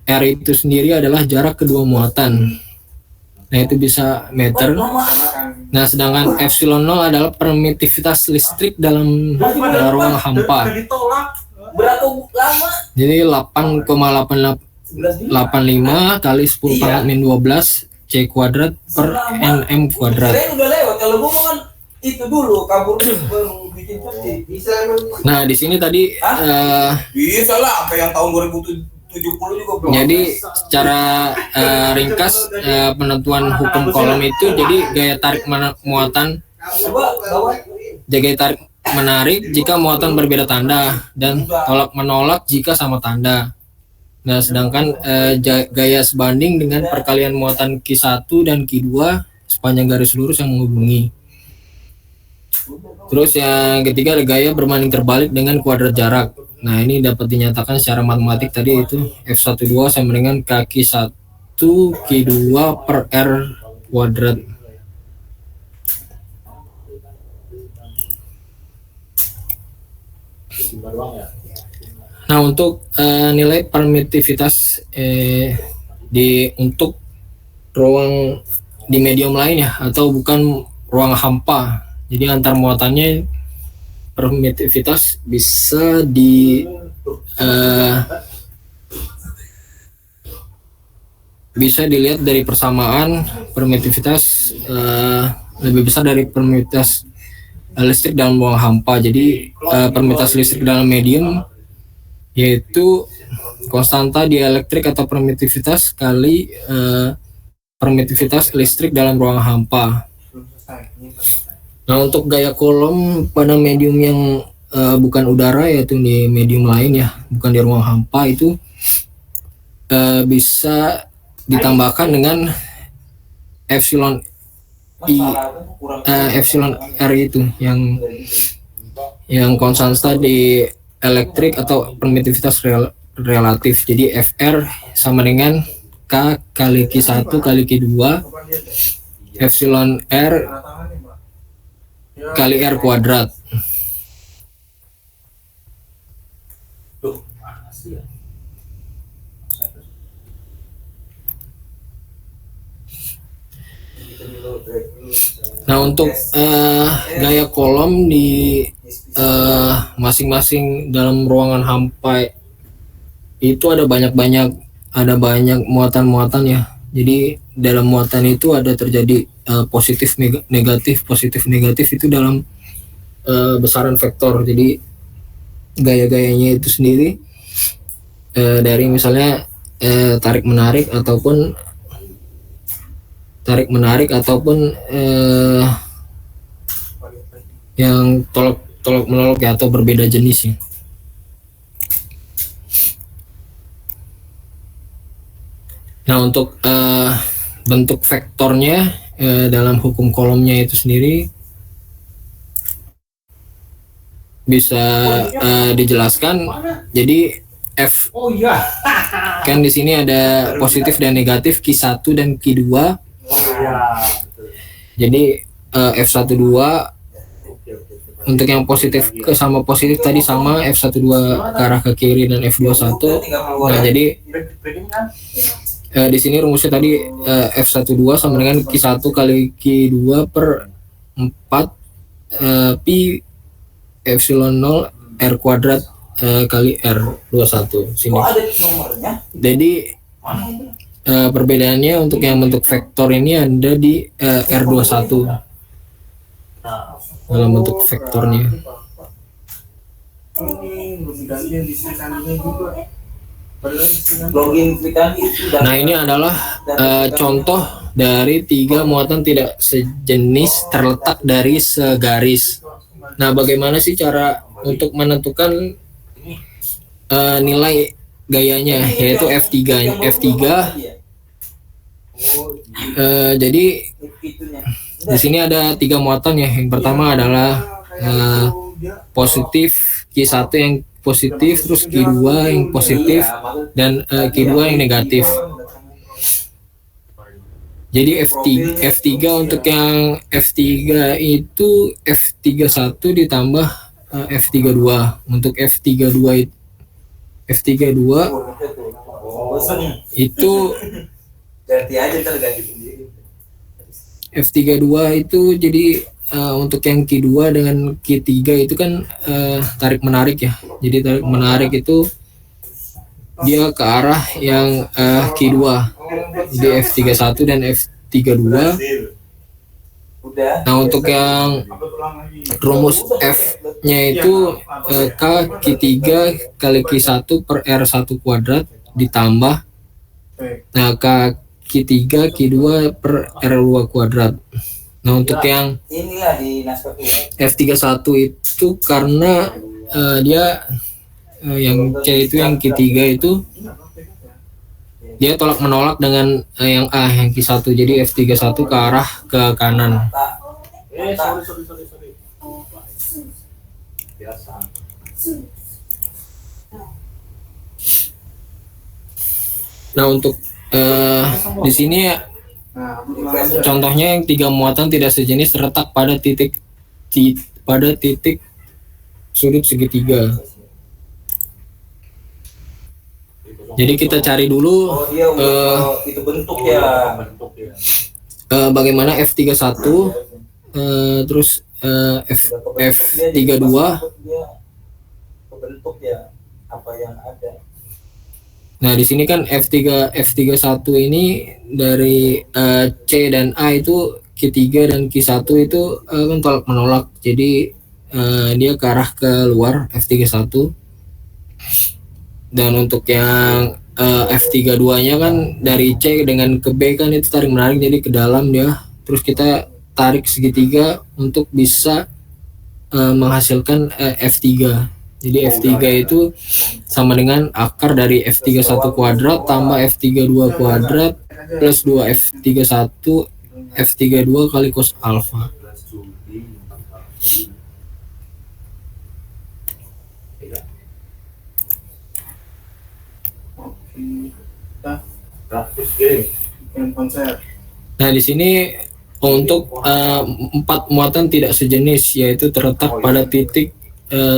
R itu sendiri adalah jarak kedua muatan. Nah, itu bisa meter. Nah, sedangkan epsilon 0 adalah permitivitas listrik dalam ruang hampa. Jadi 8,885 kali 10 pangkat min 12 C kuadrat per nm kuadrat. Nah, di sini tadi
bisa lah sampai yang tahun 2070 juga belum.
Jadi secara ringkas penentuan hukum kolom itu jadi gaya tarik muatan, gaya tarik menarik jika muatan berbeda tanda dan tolak menolak jika sama tanda. Nah, sedangkan gaya sebanding dengan perkalian muatan Q1 dan Q2 sepanjang garis lurus yang menghubungi. Terus yang ketiga ada gaya berbanding terbalik dengan kuadrat jarak. Nah, ini dapat dinyatakan secara matematik tadi itu F12 sama dengan K1 Q2 per R kuadrat. Nah, untuk nilai permitivitas untuk ruang di medium lain ya, atau bukan ruang hampa. Jadi antar muatannya permitivitas bisa dilihat dari persamaan permitivitas lebih besar dari permitivitas listrik dalam ruang hampa. Jadi permitivitas listrik dalam medium yaitu konstanta dielektrik atau permitivitas kali permitivitas listrik dalam ruang hampa. Nah, untuk gaya kolom pada medium yang bukan udara, yaitu di medium lain ya, bukan di ruang hampa, itu bisa ditambahkan dengan epsilon epsilon R itu yang konstanta di elektrik atau permitivitas relatif. Jadi FR sama dengan K kali Q1 kali Q2 epsilon R kali R kuadrat. Nah, Nah, untuk gaya kolom di masing-masing dalam ruangan hampa itu ada banyak muatan-muatan ya. Jadi dalam muatan itu ada terjadi positif negatif itu dalam besaran vektor. Jadi gaya-gayanya itu sendiri dari misalnya tarik menarik ataupun yang tolak menolak ya, atau berbeda jenisnya. Nah, untuk bentuk vektornya dalam hukum kolomnya itu sendiri bisa dijelaskan. Jadi F kan di sini ada positif dan negatif Q1 dan Q2. Jadi F12 untuk yang positif sama positif tadi sama, F12 ke arah ke kiri dan F21. Nah, jadi di sini rumusnya tadi F12 sama dengan Q1 kali Q2 per 4 pi epsilon 0 R kuadrat kali R21 sini. Jadi perbedaannya untuk yang bentuk vektor ini ada di R21 dalam bentuk vektornya. Nah, ini adalah contoh dari 3 muatan tidak sejenis terletak dari segaris. Nah, bagaimana sih cara untuk menentukan nilai gayanya, yaitu F3. Jadi di sini ada 3 muatan ya. Yang pertama adalah positif Q1 yang positif, terus Q2 yang positif, dan Q2 yang negatif. Jadi F3 untuk yang F3 itu F31 ditambah F32. Untuk F32 itu itu jadi untuk yang Q2 dengan Q3 itu kan tarik menarik ya. Jadi tarik menarik itu dia ke arah yang Q2. Jadi F31 dan F32. Nah, untuk yang rumus F-nya itu K Q3 kali Q1 per R1 kuadrat ditambah K Q3 Q2 per R2 kuadrat. Nah, untuk yang F31 itu karena dia yang C itu yang Q3 itu dia tolak menolak dengan yang A, yang Q1. Jadi F31 ke arah ke kanan. Nah, untuk di sini contohnya yang 3 muatan tidak sejenis terletak pada titik sudut segitiga. Jadi kita cari dulu
itu bentuk ya.
Bagaimana F31 terus F32
Bentuk ya apa yang ada.
Nah, di sini kan F31 ini dari C dan A itu Q3 dan Q1 itu kan tolak menolak. Jadi dia ke arah ke luar F31. Dan untuk yang F32-nya kan dari C dengan ke B kan itu tarik menarik, jadi ke dalam dia. Terus kita tarik segitiga untuk bisa menghasilkan F3. Jadi F3 itu sama dengan akar dari F31 kuadrat tambah F32 kuadrat plus 2 F32 kali cos alfa. Nah, di sini untuk 4 muatan tidak sejenis, yaitu terletak pada titik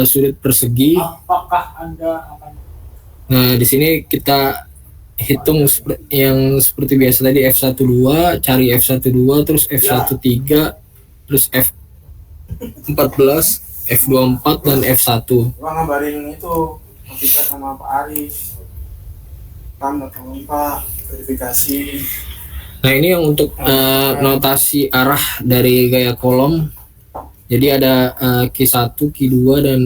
sudut persegi. Nah, di sini kita hitung yang seperti biasa tadi, F12, cari F12, terus F13, terus F14, F24 dan F1.
Gua ngabarin itu Vika sama Pak Aris. Tam datang Pak verifikasi.
Nah ini yang untuk notasi arah dari gaya kolom. Jadi ada Q1, Q2 dan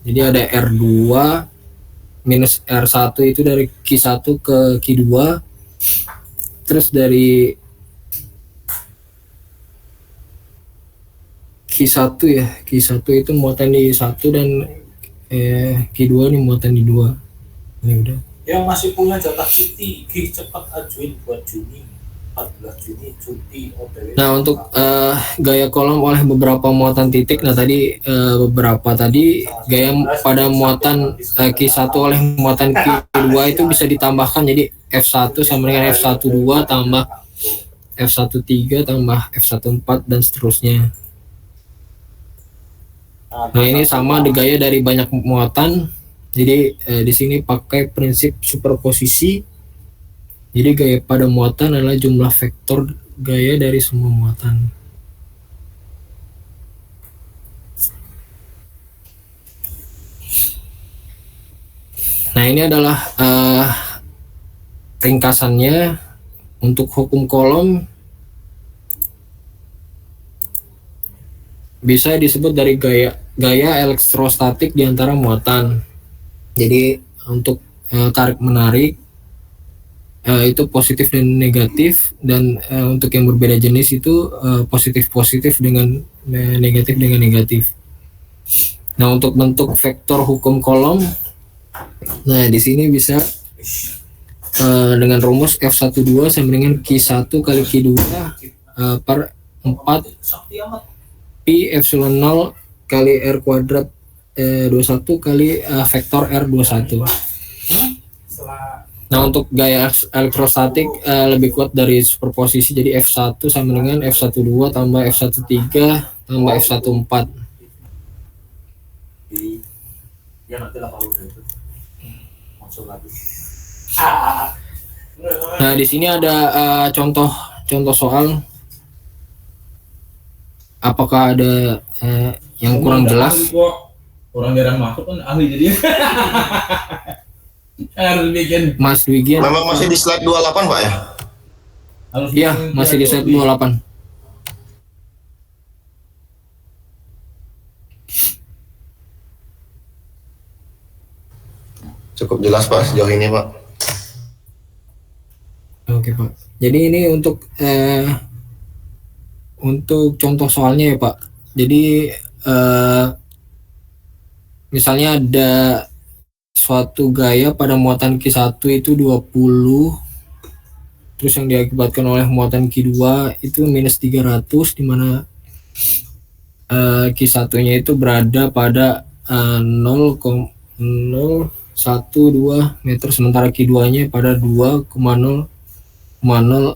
jadi ada R2 minus R1 itu dari Q1 ke Q2. Terus dari Q1 ya, Q1 itu muatan di 1 dan Q2 ini muatan di 2. Ini udah.
Yang masih punya jatah cuti, cepat ajuin buat Juni 14 Juni cuti OTW.
Nah untuk gaya kolom oleh beberapa muatan titik. Nah tadi beberapa tadi gaya pada muatan Q1 oleh muatan Q2 itu bisa ditambahkan, jadi F1 sama dengan F12 tambah F13 tambah F14 dan seterusnya. Nah ini sama di gaya dari banyak muatan. Jadi di sini pakai prinsip superposisi. Jadi gaya pada muatan adalah jumlah vektor gaya dari semua muatan. Nah ini adalah ringkasannya untuk hukum kolom. Bisa disebut dari gaya elektrostatik di antara muatan. Jadi untuk tarik menarik itu positif dan negatif, dan untuk yang berbeda jenis itu positif dengan negatif. Nah untuk bentuk vektor hukum kolom, nah di sini bisa dengan rumus F12 sama dengan Q1 kali Q2 per 4 pi epsilon 0 kali R kuadrat 21 kali vektor R21. Nah untuk gaya elektrostatik lebih kuat dari superposisi, jadi F1 sama dengan F12 tambah F13 tambah F14.
Ya nanti lah kalau udah itu masuk lagi.
Nah di sini ada contoh soal. Apakah ada yang kurang jelas?
Orang jarang masuk kan ahli jadi. Harus bikin.
Mas Dwigian.
Memang masih di slide 28 Pak ya?
Iya, masih di slide 28.
Cukup jelas Pak sejauh ini Pak.
Oke Pak. Jadi ini untuk contoh soalnya ya Pak. Jadi misalnya ada suatu gaya pada muatan Q1 itu 20, terus yang diakibatkan oleh muatan Q2 itu minus 300, dimana Q1 nya itu berada pada 0,012 meter, sementara Q2 nya pada 2,0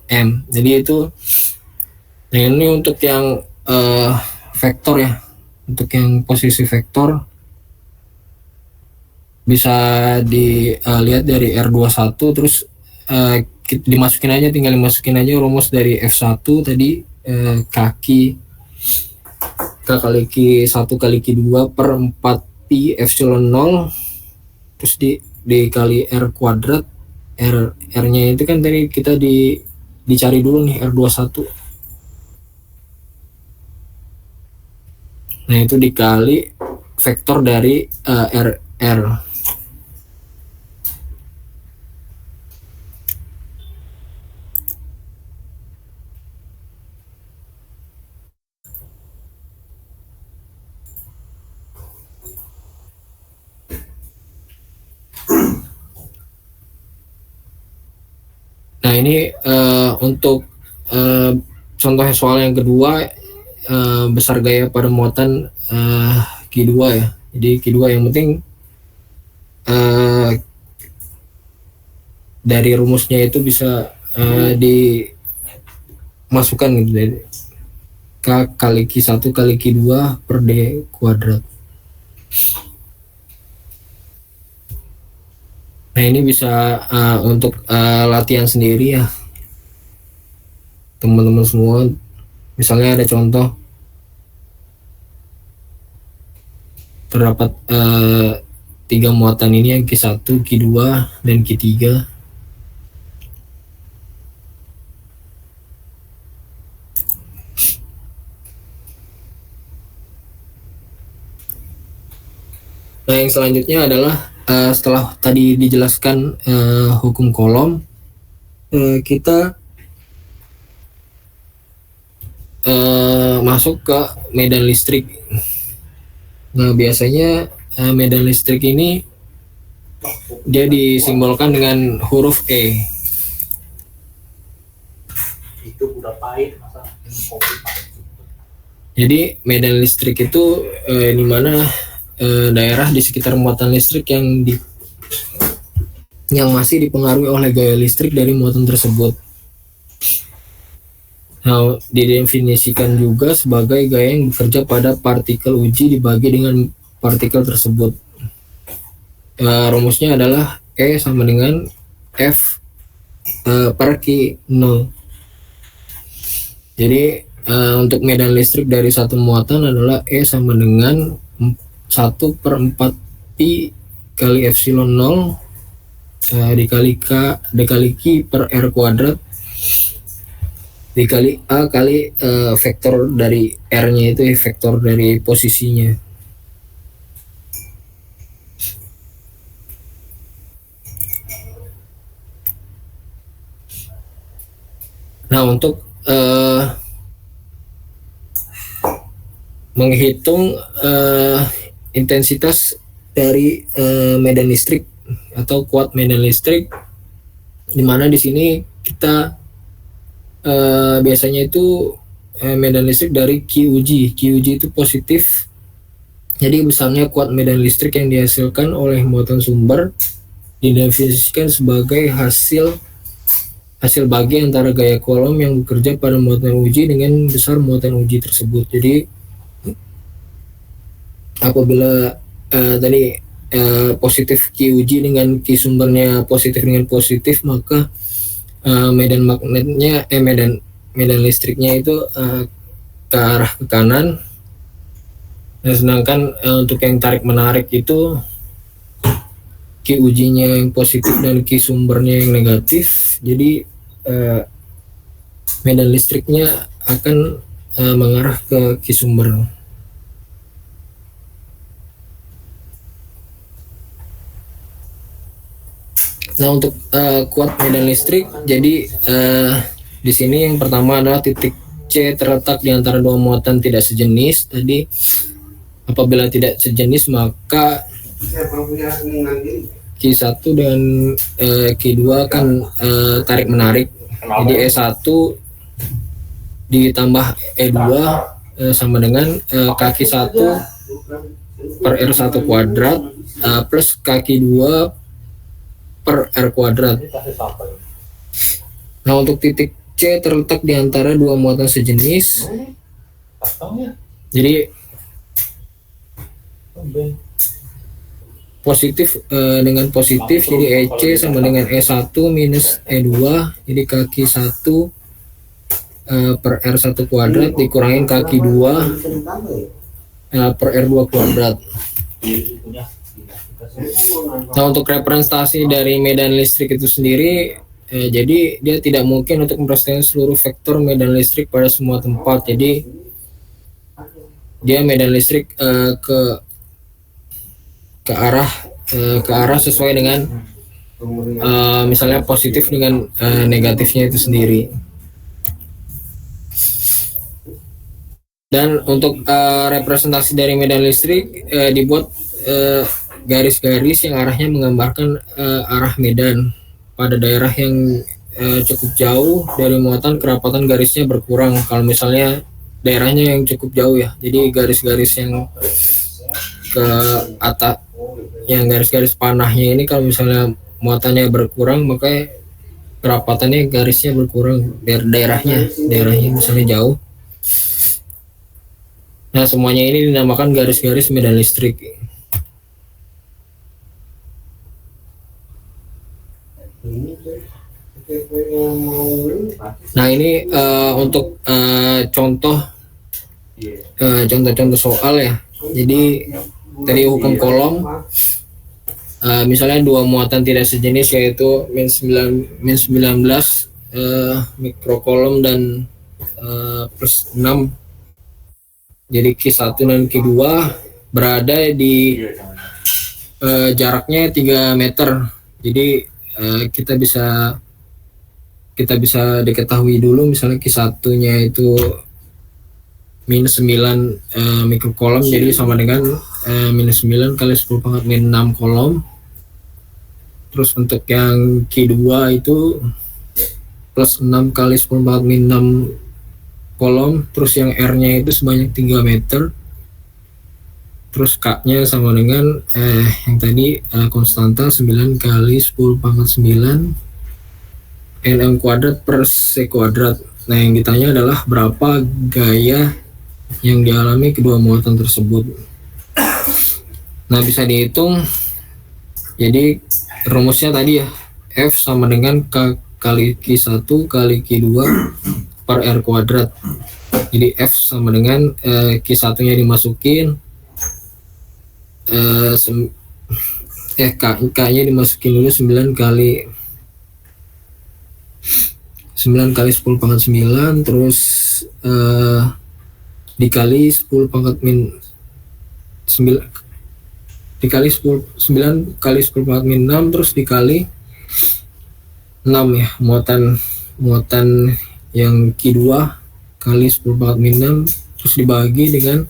m. Jadi itu, nah ini untuk yang vektor ya, untuk yang posisi vektor bisa dilihat dari R21, terus tinggal dimasukin aja rumus dari F1 tadi, kaki K kali Q1 kali Q2 per 4 pi epsilon 0, terus dikali R kuadrat. R nya itu kan tadi kita dicari dulu nih, R21. Nah itu dikali vektor dari R. Nah ini untuk contoh soal yang kedua, besar gaya pada muatan Q2 ya. Jadi Q2 yang penting dari rumusnya itu bisa dimasukkan gitu, dari K kali Q1 kali Q2 per D kuadrat. Nah ini bisa untuk latihan sendiri ya teman-teman semua. Misalnya ada contoh, terdapat 3 muatan ini yang Q1, Q2, dan Q3. Nah, yang selanjutnya adalah setelah tadi dijelaskan hukum kolom, kita masuk ke medan listrik. Nah, biasanya medan listrik ini dia disimbolkan dengan huruf E.
Itu udah pahit, masa ini kopi pahit.
Jadi medan listrik itu di mana daerah di sekitar muatan listrik yang masih dipengaruhi oleh gaya listrik dari muatan tersebut. Nah, didefinisikan juga sebagai gaya yang bekerja pada partikel uji dibagi dengan partikel tersebut. Rumusnya adalah E sama dengan F per Q0. Jadi untuk medan listrik dari satu muatan adalah E sama dengan 1/4 pi kali epsilon 0 dikali Q per R kuadrat dikali A kali vektor dari R-nya itu vektor dari posisinya. Nah, untuk menghitung intensitas dari medan listrik atau kuat medan listrik, di mana di sini kita biasanya itu medan listrik dari QUJ. QUJ itu positif. Jadi besarnya kuat medan listrik yang dihasilkan oleh muatan sumber didefinisikan sebagai hasil bagi antara gaya kolom yang bekerja pada muatan uji dengan besar muatan uji tersebut. Jadi apabila tadi positif QUJ dengan Q sumbernya positif dengan positif, maka medan magnetnya medan listriknya itu ke arah ke kanan. Nah, sedangkan untuk yang tarik menarik itu QUJ-nya yang positif dan Q sumbernya yang negatif. Jadi medan listriknya akan mengarah ke Q sumber. Nah, untuk kuat medan listrik, jadi di sini yang pertama adalah titik C terletak di antara dua muatan tidak sejenis. Tadi apabila tidak sejenis maka Q1 dan Q2 kan tarik menarik. Jadi E1 ditambah E2 sama dengan kaki 1 per R1 kuadrat plus kaki 2 per R kuadrat. Nah, untuk titik C terletak di antara dua muatan sejenis. Jadi positif dengan positif, jadi EC sama dengan E1 minus E2, jadi kaki 1 per R1 kuadrat dikurangin kaki 2 per R2 kuadrat. Nah, untuk representasi dari medan listrik itu sendiri, jadi dia tidak mungkin untuk merepresentasikan seluruh vektor medan listrik pada semua tempat. Jadi dia medan listrik ke arah sesuai dengan misalnya positif dengan negatifnya itu sendiri. Dan untuk representasi dari medan listrik dibuat garis-garis yang arahnya menggambarkan arah medan. Pada daerah yang cukup jauh dari muatan, kerapatan garisnya berkurang. Kalau misalnya daerahnya yang cukup jauh ya, jadi garis-garis yang ke atas, yang garis-garis panahnya ini kalau misalnya muatannya berkurang, maka kerapatannya garisnya berkurang. Daerahnya misalnya jauh. Nah, semuanya ini dinamakan garis-garis medan listrik. Nah ini untuk contoh-contoh soal ya. Jadi tadi hukum kolom, misalnya dua muatan tidak sejenis yaitu min 19 mikrokolom dan plus 6. Jadi Q1 dan Q2 berada di jaraknya 3 meter. Jadi kita bisa diketahui dulu misalnya Q1-nya itu minus 9 mikrokolom, jadi sama dengan minus 9 kali 10 pangkat min 6 kolom. Terus untuk yang Q2 itu plus 6 kali 10 pangkat min 6 kolom, terus yang R-nya itu sebanyak 3 meter. Terus K-nya sama dengan yang tadi konstanta 9 kali 10 pangkat 9 nm kuadrat per c kuadrat. Nah yang ditanya adalah berapa gaya yang dialami kedua muatan tersebut. Nah bisa dihitung. Jadi rumusnya tadi ya, F sama dengan K kali Q1 kali Q2 per R kuadrat. Jadi F sama dengan Q1 nya dimasukin, K nya dimasukin dulu 9 kali 10 pangkat 9, terus dikali 10 pangkat min 9 dikali 9 kali 10 pangkat min 6, terus dikali 6 ya, muatan yang Q2 kali 10 pangkat min 6, terus dibagi dengan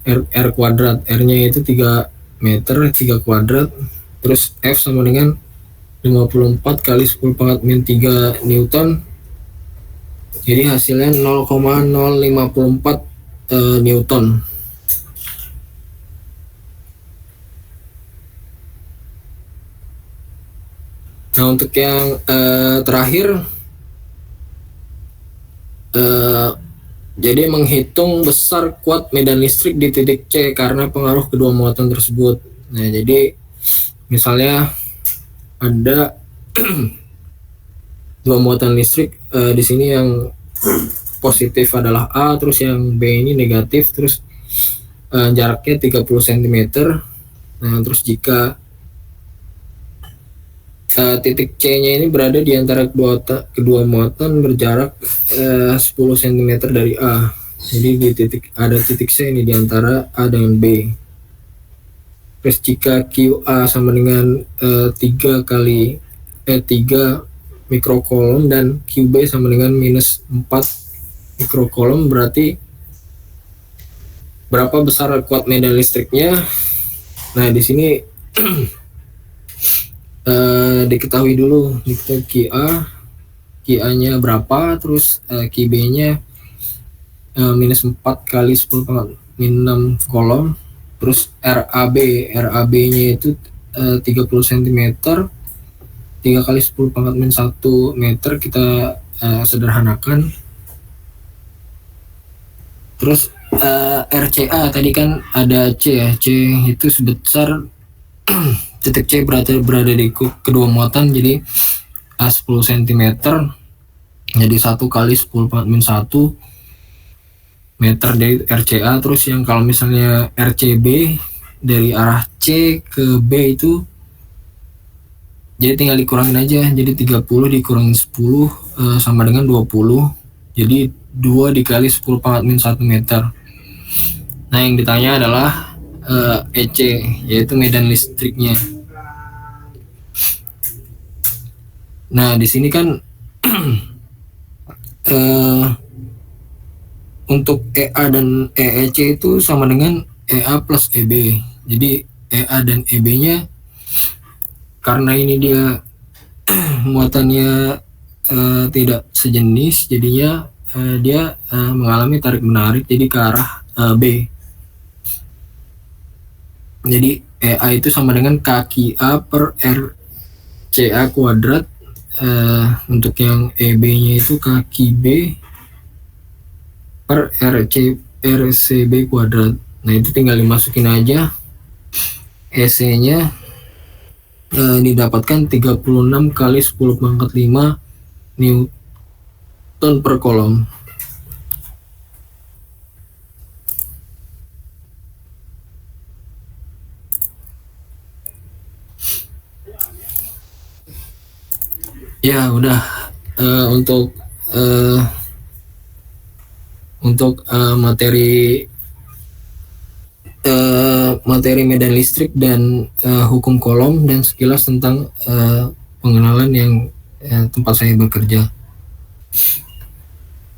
R kuadrat. R-nya itu 3 meter, 3 kuadrat. Terus F sama dengan 54 kali 10 pangkat min 3 Newton. Jadi hasilnya 0,054 Newton. Nah untuk yang terakhir, jadi menghitung besar kuat medan listrik di titik C karena pengaruh kedua muatan tersebut. Nah jadi misalnya ada dua muatan listrik, di sini yang positif adalah A, terus yang B ini negatif, terus jaraknya 30 cm. Nah terus jika titik C-nya ini berada di antara kedua muatan berjarak 10 cm dari A. Jadi ada titik C ini di antara A dengan B. Terus jika QA sama dengan 3 mikrokolom dan QB sama dengan minus 4 mikrokolom, berarti berapa besar kuat medan listriknya? Nah di sini diketahui dulu QA-nya berapa, terus QB-nya minus 4 kali 10 pangkat min 6 kolom, terus RAB-nya itu 30 cm, 3 kali 10 pangkat min 1 meter, kita sederhanakan. Terus RCA tadi kan ada C ya, C itu sebesar titik C berada di kedua muatan, jadi 10 cm, jadi 1 kali 10 pangkat min 1 meter dari RCA. Terus yang kalau misalnya RCB dari arah C ke B itu, jadi tinggal dikurangin aja, jadi 30 dikurangin 10 sama dengan 20, jadi 2 dikali 10 pangkat min 1 meter. Nah yang ditanya adalah EC, yaitu medan listriknya. Nah di sini kan untuk EA dan EEC itu sama dengan EA plus EB. Jadi EA dan EB-nya, karena ini dia muatannya tidak sejenis, jadinya dia mengalami tarik menarik, jadi ke arah B. Jadi EA itu sama dengan KQA per RCA kuadrat. Untuk yang EB-nya itu KQB per RCB kuadrat. Nah itu tinggal dimasukin aja EC-nya, didapatkan 36 kali 10 pangkat 5 Newton per kolom. Ya udah, untuk materi medan listrik dan hukum kolom dan sekilas tentang pengenalan yang tempat saya bekerja.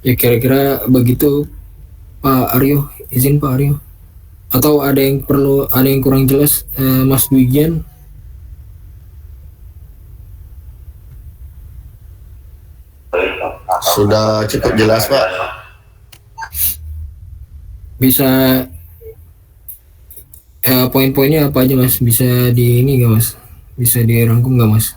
Ya kira-kira begitu Pak Aryo, izin Pak Aryo. Atau ada yang kurang jelas Mas Wigian?
Sudah cukup jelas Pak.
Bisa poin-poinnya apa aja Mas? Bisa di ini nggak Mas? Bisa dirangkum nggak Mas?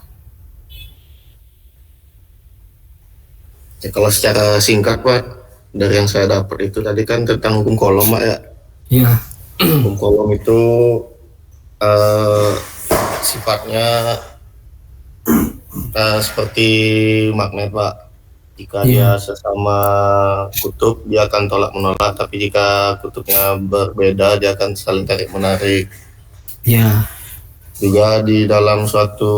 Ya, kalau secara singkat Pak, dari yang saya dapat itu tadi kan tentang hukum kolom Pak ya.
Iya.
Hukum kolom itu sifatnya seperti magnet Pak. Jika dia sesama kutub, dia akan tolak menolak, tapi jika kutubnya berbeda, dia akan saling tarik menarik.
Iya.
Juga di dalam suatu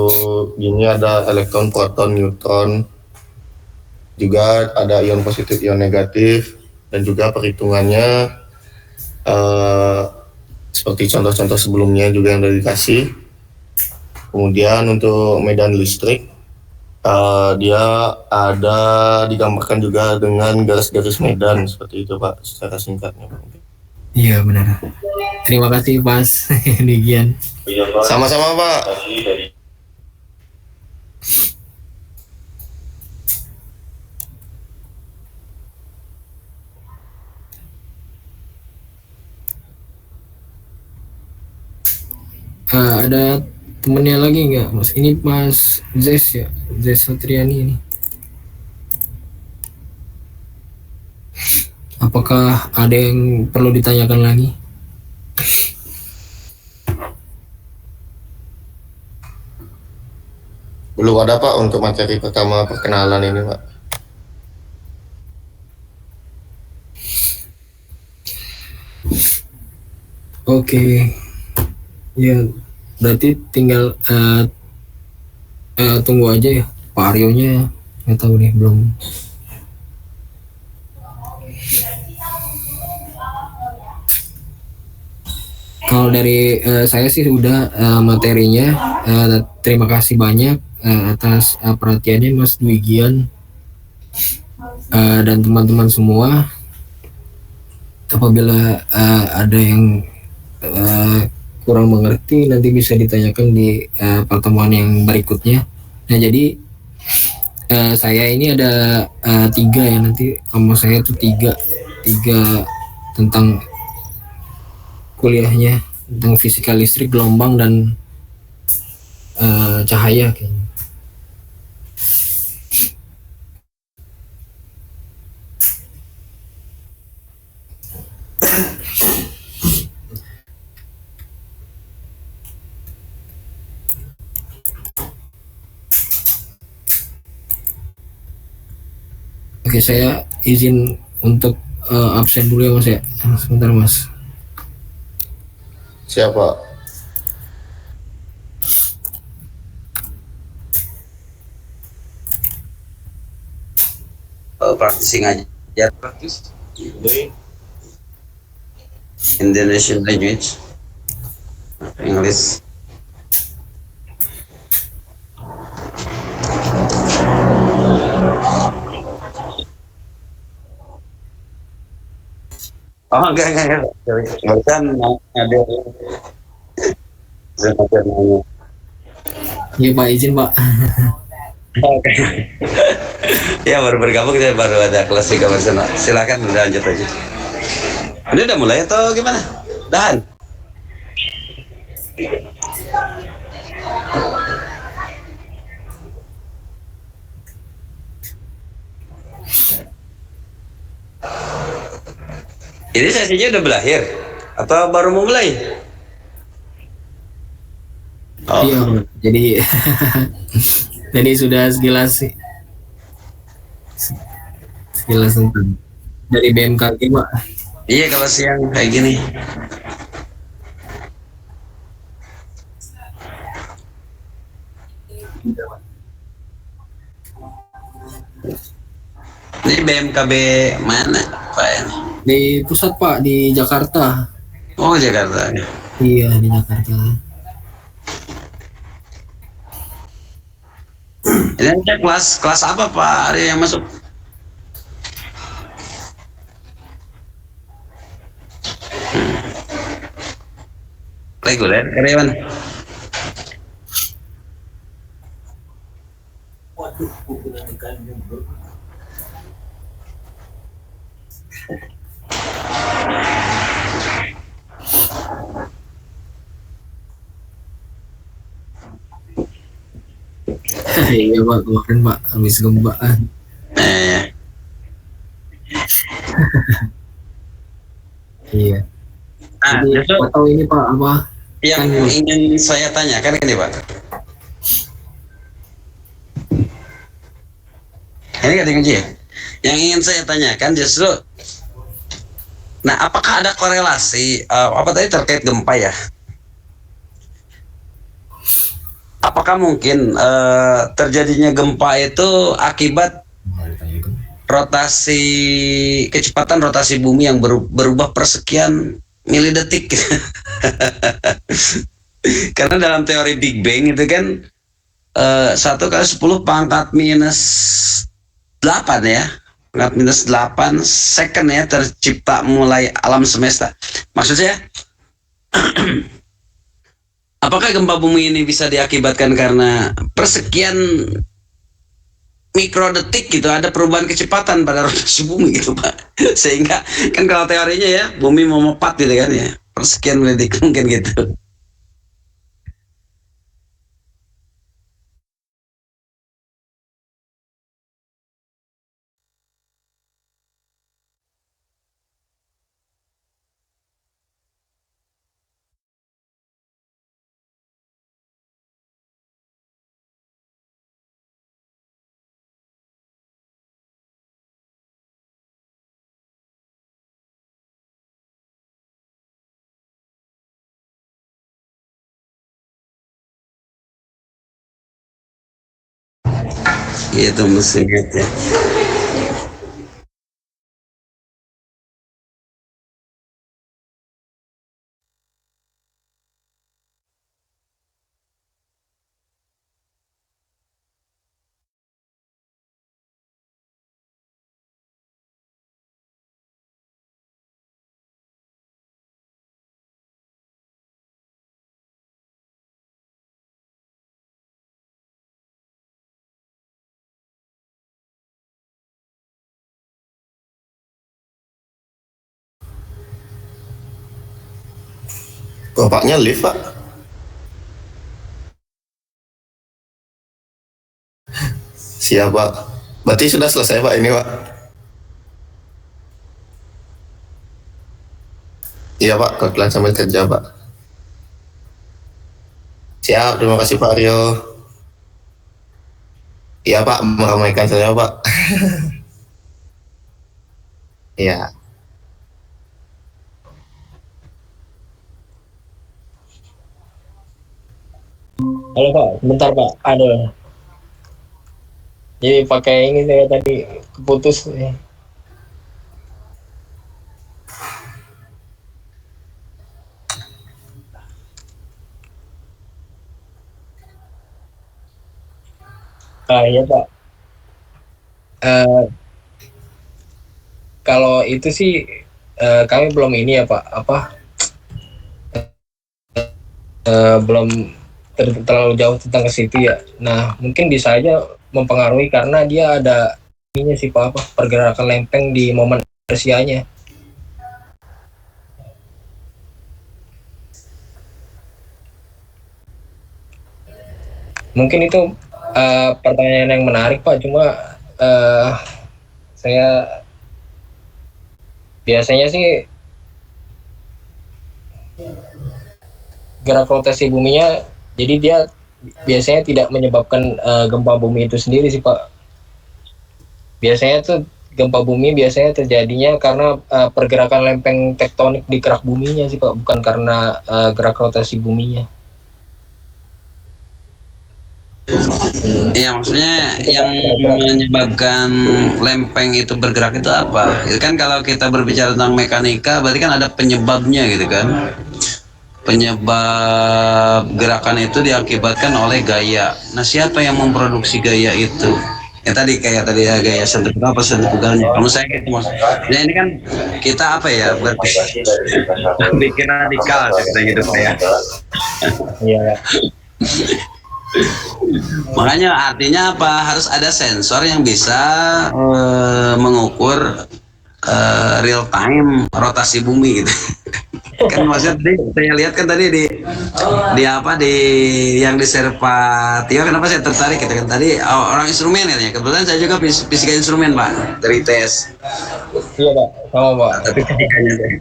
gini ada elektron, proton, neutron. Juga ada ion positif, ion negatif, dan juga perhitungannya seperti contoh-contoh sebelumnya juga yang sudah dikasih. Kemudian untuk medan listrik, dia ada digambarkan juga dengan garis-garis medan seperti itu Pak, secara singkatnya Pak.
Iya benar. Terima kasih Mas Wigian.
Sama-sama Pak.
Ada temennya lagi nggak Mas? Ini Mas Zes ya, Zes Satriani ini. Apakah ada yang perlu ditanyakan lagi?
Belum ada Pak untuk materi pertama perkenalan ini Pak.
Oke. Ya, berarti tinggal tunggu aja ya. Pak Aryonya nggak tahu nih, belum. Kalau dari saya sih udah materinya. Terima kasih banyak atas perhatiannya Mas Wigian dan teman-teman semua. Apabila ada yang kurang mengerti, nanti bisa ditanyakan di pertemuan yang berikutnya. Nah jadi saya ini ada 3 ya, nanti sama saya tuh tiga tentang kuliahnya, tentang fisika listrik, gelombang, dan cahaya kayaknya. Oke, saya izin untuk absen dulu ya Mas ya. Sebentar Mas.
Siapa?
Practicing aja praktis Indonesian language, English. Oh enggak. Kan ada.
Iya Pak, izin Pak.
Ya baru bergabung, kita baru ada kelas 3 bersama. Silakan lanjut aja. Ini udah mulai atau gimana? Dan ini sesinya udah berakhir atau baru mau mulai? Oh,
Iya, Pak. Jadi tadi sudah sekilas tentang dari BMKG, Pak.
Iya kalau siang kayak gini. Ini BMKB mana Pak ya?
Di pusat, Pak, di Jakarta.
Oh Jakarta.
Iya, di Jakarta.
Ini kelas apa Pak Arya yang masuk? Reguler karyawan.
Waduh, bukunya ikan nyumbur.
Iya, Pak, kemarin, Pak, habis gempa. Iya.
Nah,
Jadi,
justru
atau ini, Pak, apa?
yang
Kan-
ingin saya tanyakan ini Pak. Ini nggak dikunci ya? Yang ingin saya tanyakan justru, nah apakah ada korelasi apa tadi terkait gempa ya? Apakah mungkin terjadinya gempa itu akibat rotasi kecepatan rotasi bumi yang berubah persekian milidetik? Karena dalam teori Big Bang itu kan 1 × 10⁻⁻8 ya, -8 second ya tercipta mulai alam semesta. Maksud saya, apakah gempa bumi ini bisa diakibatkan karena persekian mikrodetik gitu, ada perubahan kecepatan pada rotasi bumi gitu Pak, sehingga kan kalau teorinya ya bumi mau mepat gitu kan ya, persekian detik mungkin gitu. Gitu mestinya ya.
Bapaknya lift, Pak. Siap, Pak. Berarti sudah selesai, Pak, ini, Pak. Iya, Pak. Kebetulan sambil kerja, Pak. Siap, terima kasih, Pak Aryo. Iya, Pak. Meramaikan saya, Pak. Iya.
Halo, Pak, bentar, Pak. Aduh. Jadi pakai ini saya tadi keputus nih. Iya, Pak. Kalau itu sih kami belum ini ya, Pak. Apa? Belum terlalu jauh tentang ke situ ya. Nah, mungkin bisa aja mempengaruhi karena dia ada ininya sih, Pak, apa? Pergerakan lempeng di momen inersianya. Mungkin itu pertanyaan yang menarik, Pak. Cuma saya biasanya sih gerak rotasi buminya Jadi dia biasanya tidak menyebabkan gempa bumi itu sendiri sih Pak. Biasanya tuh gempa bumi biasanya terjadinya karena pergerakan lempeng tektonik di kerak buminya sih Pak, bukan karena gerak rotasi buminya.
Iya, maksudnya yang menyebabkan lempeng itu bergerak itu apa? Itu kan kalau kita berbicara tentang mekanika, berarti kan ada penyebabnya gitu kan. Penyebab gerakan itu diakibatkan oleh gaya. Nah, siapa yang memproduksi gaya itu? Ya tadi kayak tadi ya, gaya sentrifugal apa sentrifugalnya. Kalau saya gitu mas. Nah ini kan kita apa ya bikin radikal kita gitu ya.
Iya.
Makanya artinya apa? Harus ada sensor yang bisa mengukur real time rotasi bumi gitu. Kan maksudnya tadi saya lihat kan tadi di apa di yang di Serpatio, kenapa saya tertarik gitu kan tadi orang instrumen katanya. Kebetulan saya juga fisika instrumen Pak dari ITS.
Iya Pak, sama Pak.
Tapi fisikanya deh.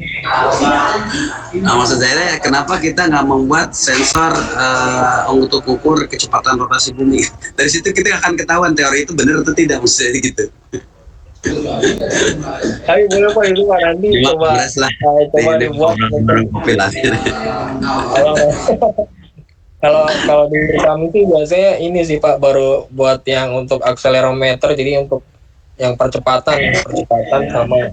Nah maksud saya kenapa kita nggak membuat sensor untuk ukur kecepatan rotasi bumi? Dari situ kita akan ketahuan teori itu benar atau tidak maksudnya gitu.
Tapi boleh Pak itu Pak nanti coba dibuat kalau di kami sih biasanya ini sih Pak, baru buat yang untuk akselerometer, jadi untuk yang percepatan sama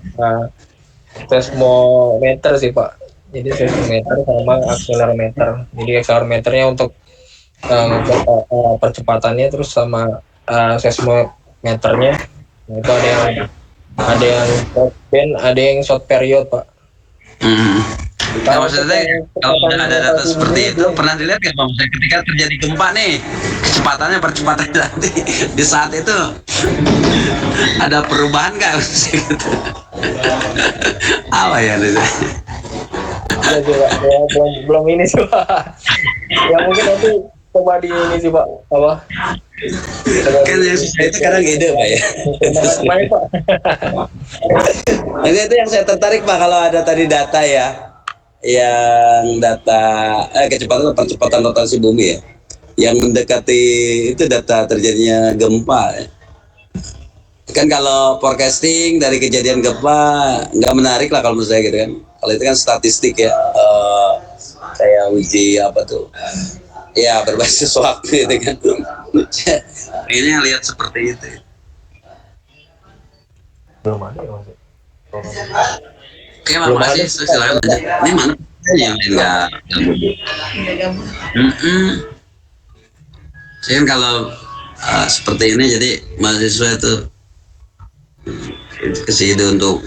seismometer sih Pak. Jadi seismometer sama akselerometer. Jadi akselerometernya untuk percepatannya, terus sama seismometernya. Nah, itu ada yang short band, ada yang short period Pak.
Nah, maksudnya kalau ada data seperti itu pernah dilihat nggak Pak? Ketika terjadi gempa nih, percepatannya nanti di saat itu ada perubahan nggak? Apa ya?
Belum ini sih Pak. Ya mungkin nanti coba di ini sih Pak, apa?
Kan yang susah itu kadang ide Pak ya.
Main Pak.
Itu yang saya tertarik Pak, kalau ada tadi data ya, yang data percepatan rotasi bumi ya, yang mendekati itu data terjadinya gempa ya. Kan kalau forecasting dari kejadian gempa nggak menarik lah kalau menurut saya gitu kan. Kalau itu kan statistik ya, saya uji apa tuh ya berbasis waktu itu kan. Ini lihat seperti itu.
Belum ada ya Mas.
Oke, makasih. Silakan aja. Ini mana yang lain nggak gabung? Saya kan kalau seperti ini jadi mahasiswa itu kasih ide untuk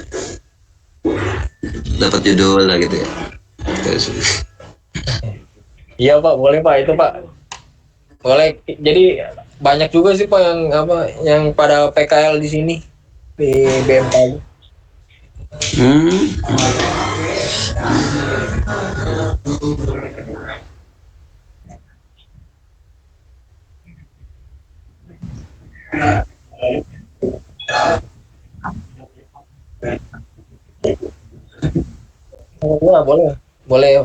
dapat judul lah gitu ya.
Iya Pak, boleh Pak itu Pak. Boleh. Jadi banyak juga sih Pak yang pada PKL di sini di BMKG. Oh, boleh.
Boleh ya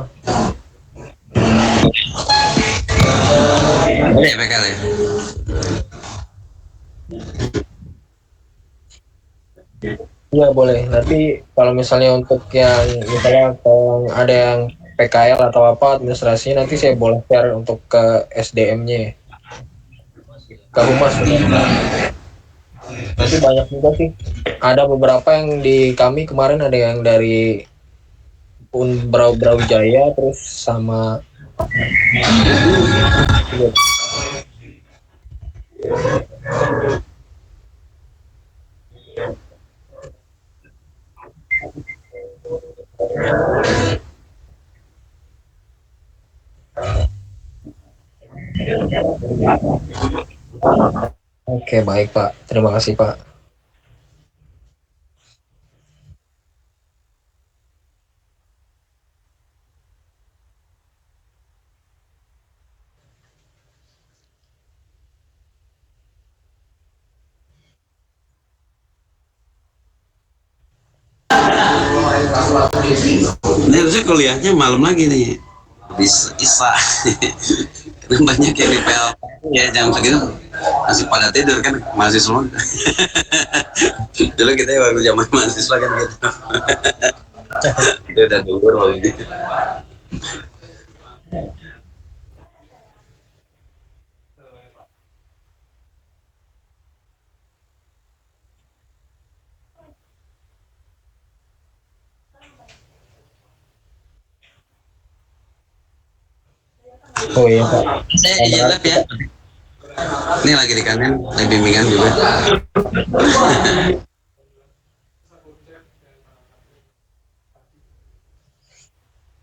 PKL ya.
Iya boleh. Nanti kalau misalnya untuk yang misalnya kalau ada yang PKL atau apa administrasinya, nanti saya boleh share untuk ke SDM-nya, ke humas. Nanti banyak juga sih. Ada beberapa yang di kami kemarin, ada yang dari Brawijaya terus sama Oke, baik Pak. Terima kasih Pak.
Ini harusnya kuliahnya malam lagi nih. bisa. Karena banyak yang di PLP ya jam segitu masih pada tidur kan mahasiswa. Dulu kita waktu zaman mahasiswa kan gitu. Itu udah dulu waktu gitu.
Oh iya Pak.
Saya izin live ya. Ini lagi di kanan, lagi bimbingan juga.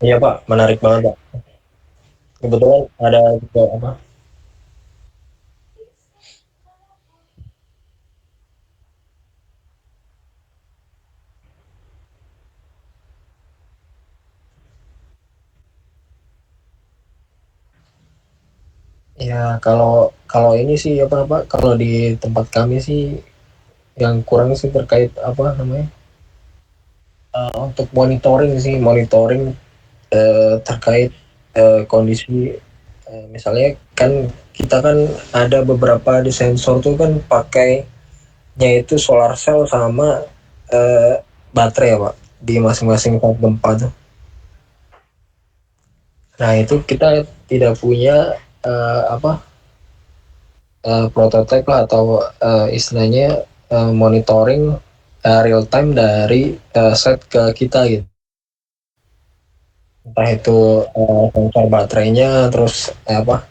Iya Pak, menarik banget Pak. Kebetulan ada juga apa? Ya kalau kalau ini sih apa kalau di tempat kami sih yang kurang sih terkait apa namanya untuk monitoring terkait kondisi misalnya kan kita kan ada beberapa di sensor tuh kan pakainya itu solar cell sama eh, baterai ya Pak di masing-masing tempat gempa tuh. Nah itu kita tidak punya apa prototipe lah atau istilahnya monitoring real time dari set ke kita gitu. Entah itu sensor baterainya terus apa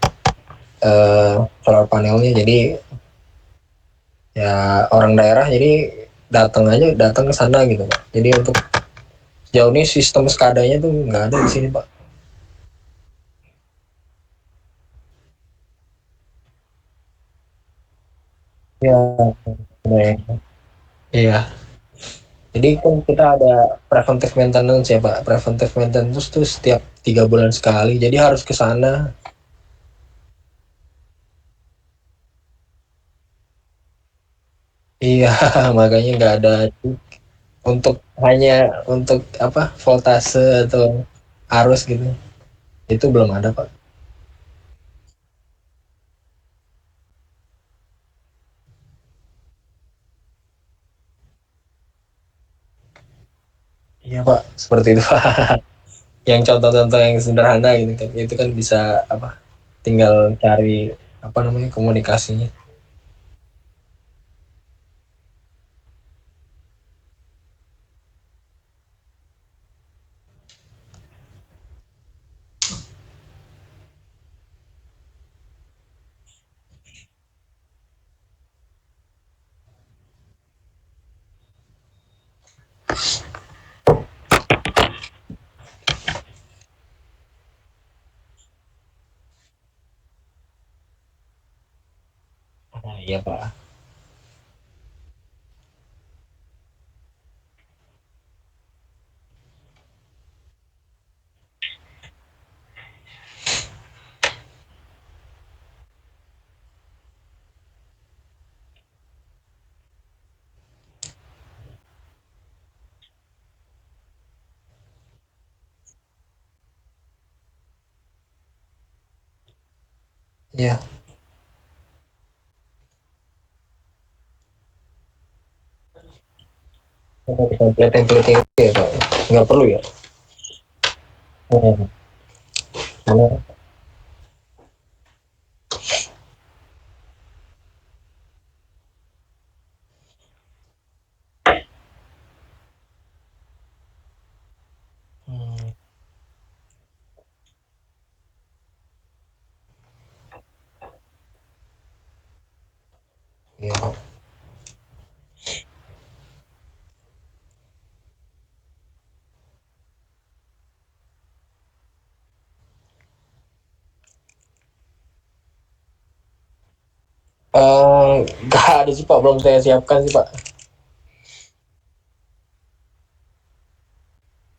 solar panelnya. Jadi ya orang daerah jadi datang ke sana gitu Pak. Jadi untuk sejauh ini sistem skadanya tuh nggak ada di sini Pak. Ya, baik. Iya. Jadi kan kita ada preventive maintenance ya Pak. Preventive maintenance tuh setiap 3 bulan sekali. Jadi harus ke sana. Iya, makanya nggak ada untuk hanya untuk apa voltase atau arus gitu. Itu belum ada Pak. Iya Pak, seperti itu Pak. Yang contoh-contoh yang sederhana gitu kan. Itu kan bisa apa? Tinggal cari apa namanya komunikasinya. Nah, iya Pak. Iya. Template-template itu ya Pak. Nggak perlu ya. Hmm. Karena hmm, iya. Nggak ada sih Pak, belum saya siapkan sih Pak.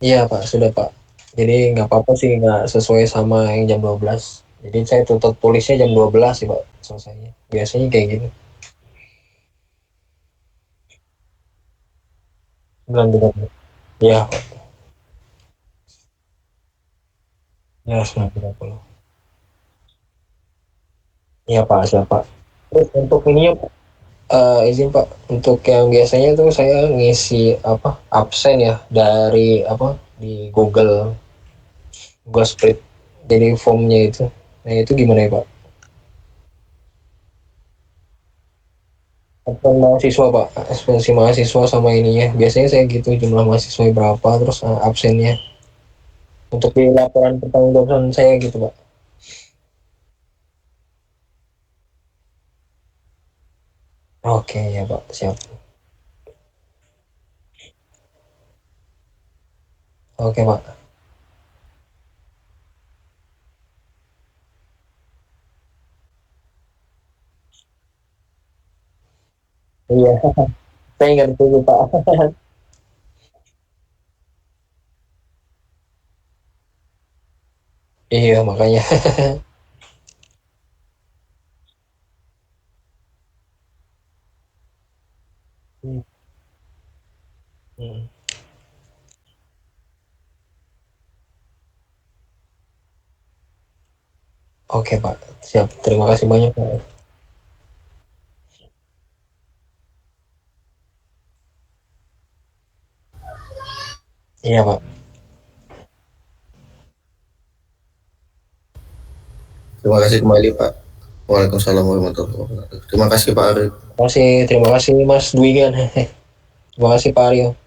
Iya Pak, sudah Pak. Jadi nggak apa-apa sih, nggak sesuai sama yang jam 12. Jadi saya tuntut tulisnya jam 12 sih Pak, selesainya. Biasanya kayak gitu. 9.30. Iya, Ya, 930. Iya Pak, siapa? Terus untuk ininya izin Pak, untuk yang biasanya tuh saya ngisi apa absen ya dari apa di Google Spread, jadi formnya itu. Nah itu gimana ya Pak? Absen mahasiswa Pak, absensi mahasiswa sama ininya. Biasanya saya gitu jumlah mahasiswa berapa, terus absennya untuk di laporan pertanggungjawaban saya gitu Pak. Oke ya Pak, siap. Oke Pak. Iya, saya ngerti Pak. Iya makanya. Hmm. Oke Pak, siap. Terima kasih banyak Pak. Iya Pak.
Terima kasih kembali Pak. Waalaikumsalam warahmatullahi wabarakatuh. Terima kasih Pak Arif.
Terima kasih Mas Dwi kan. Terima kasih Pak Aryo.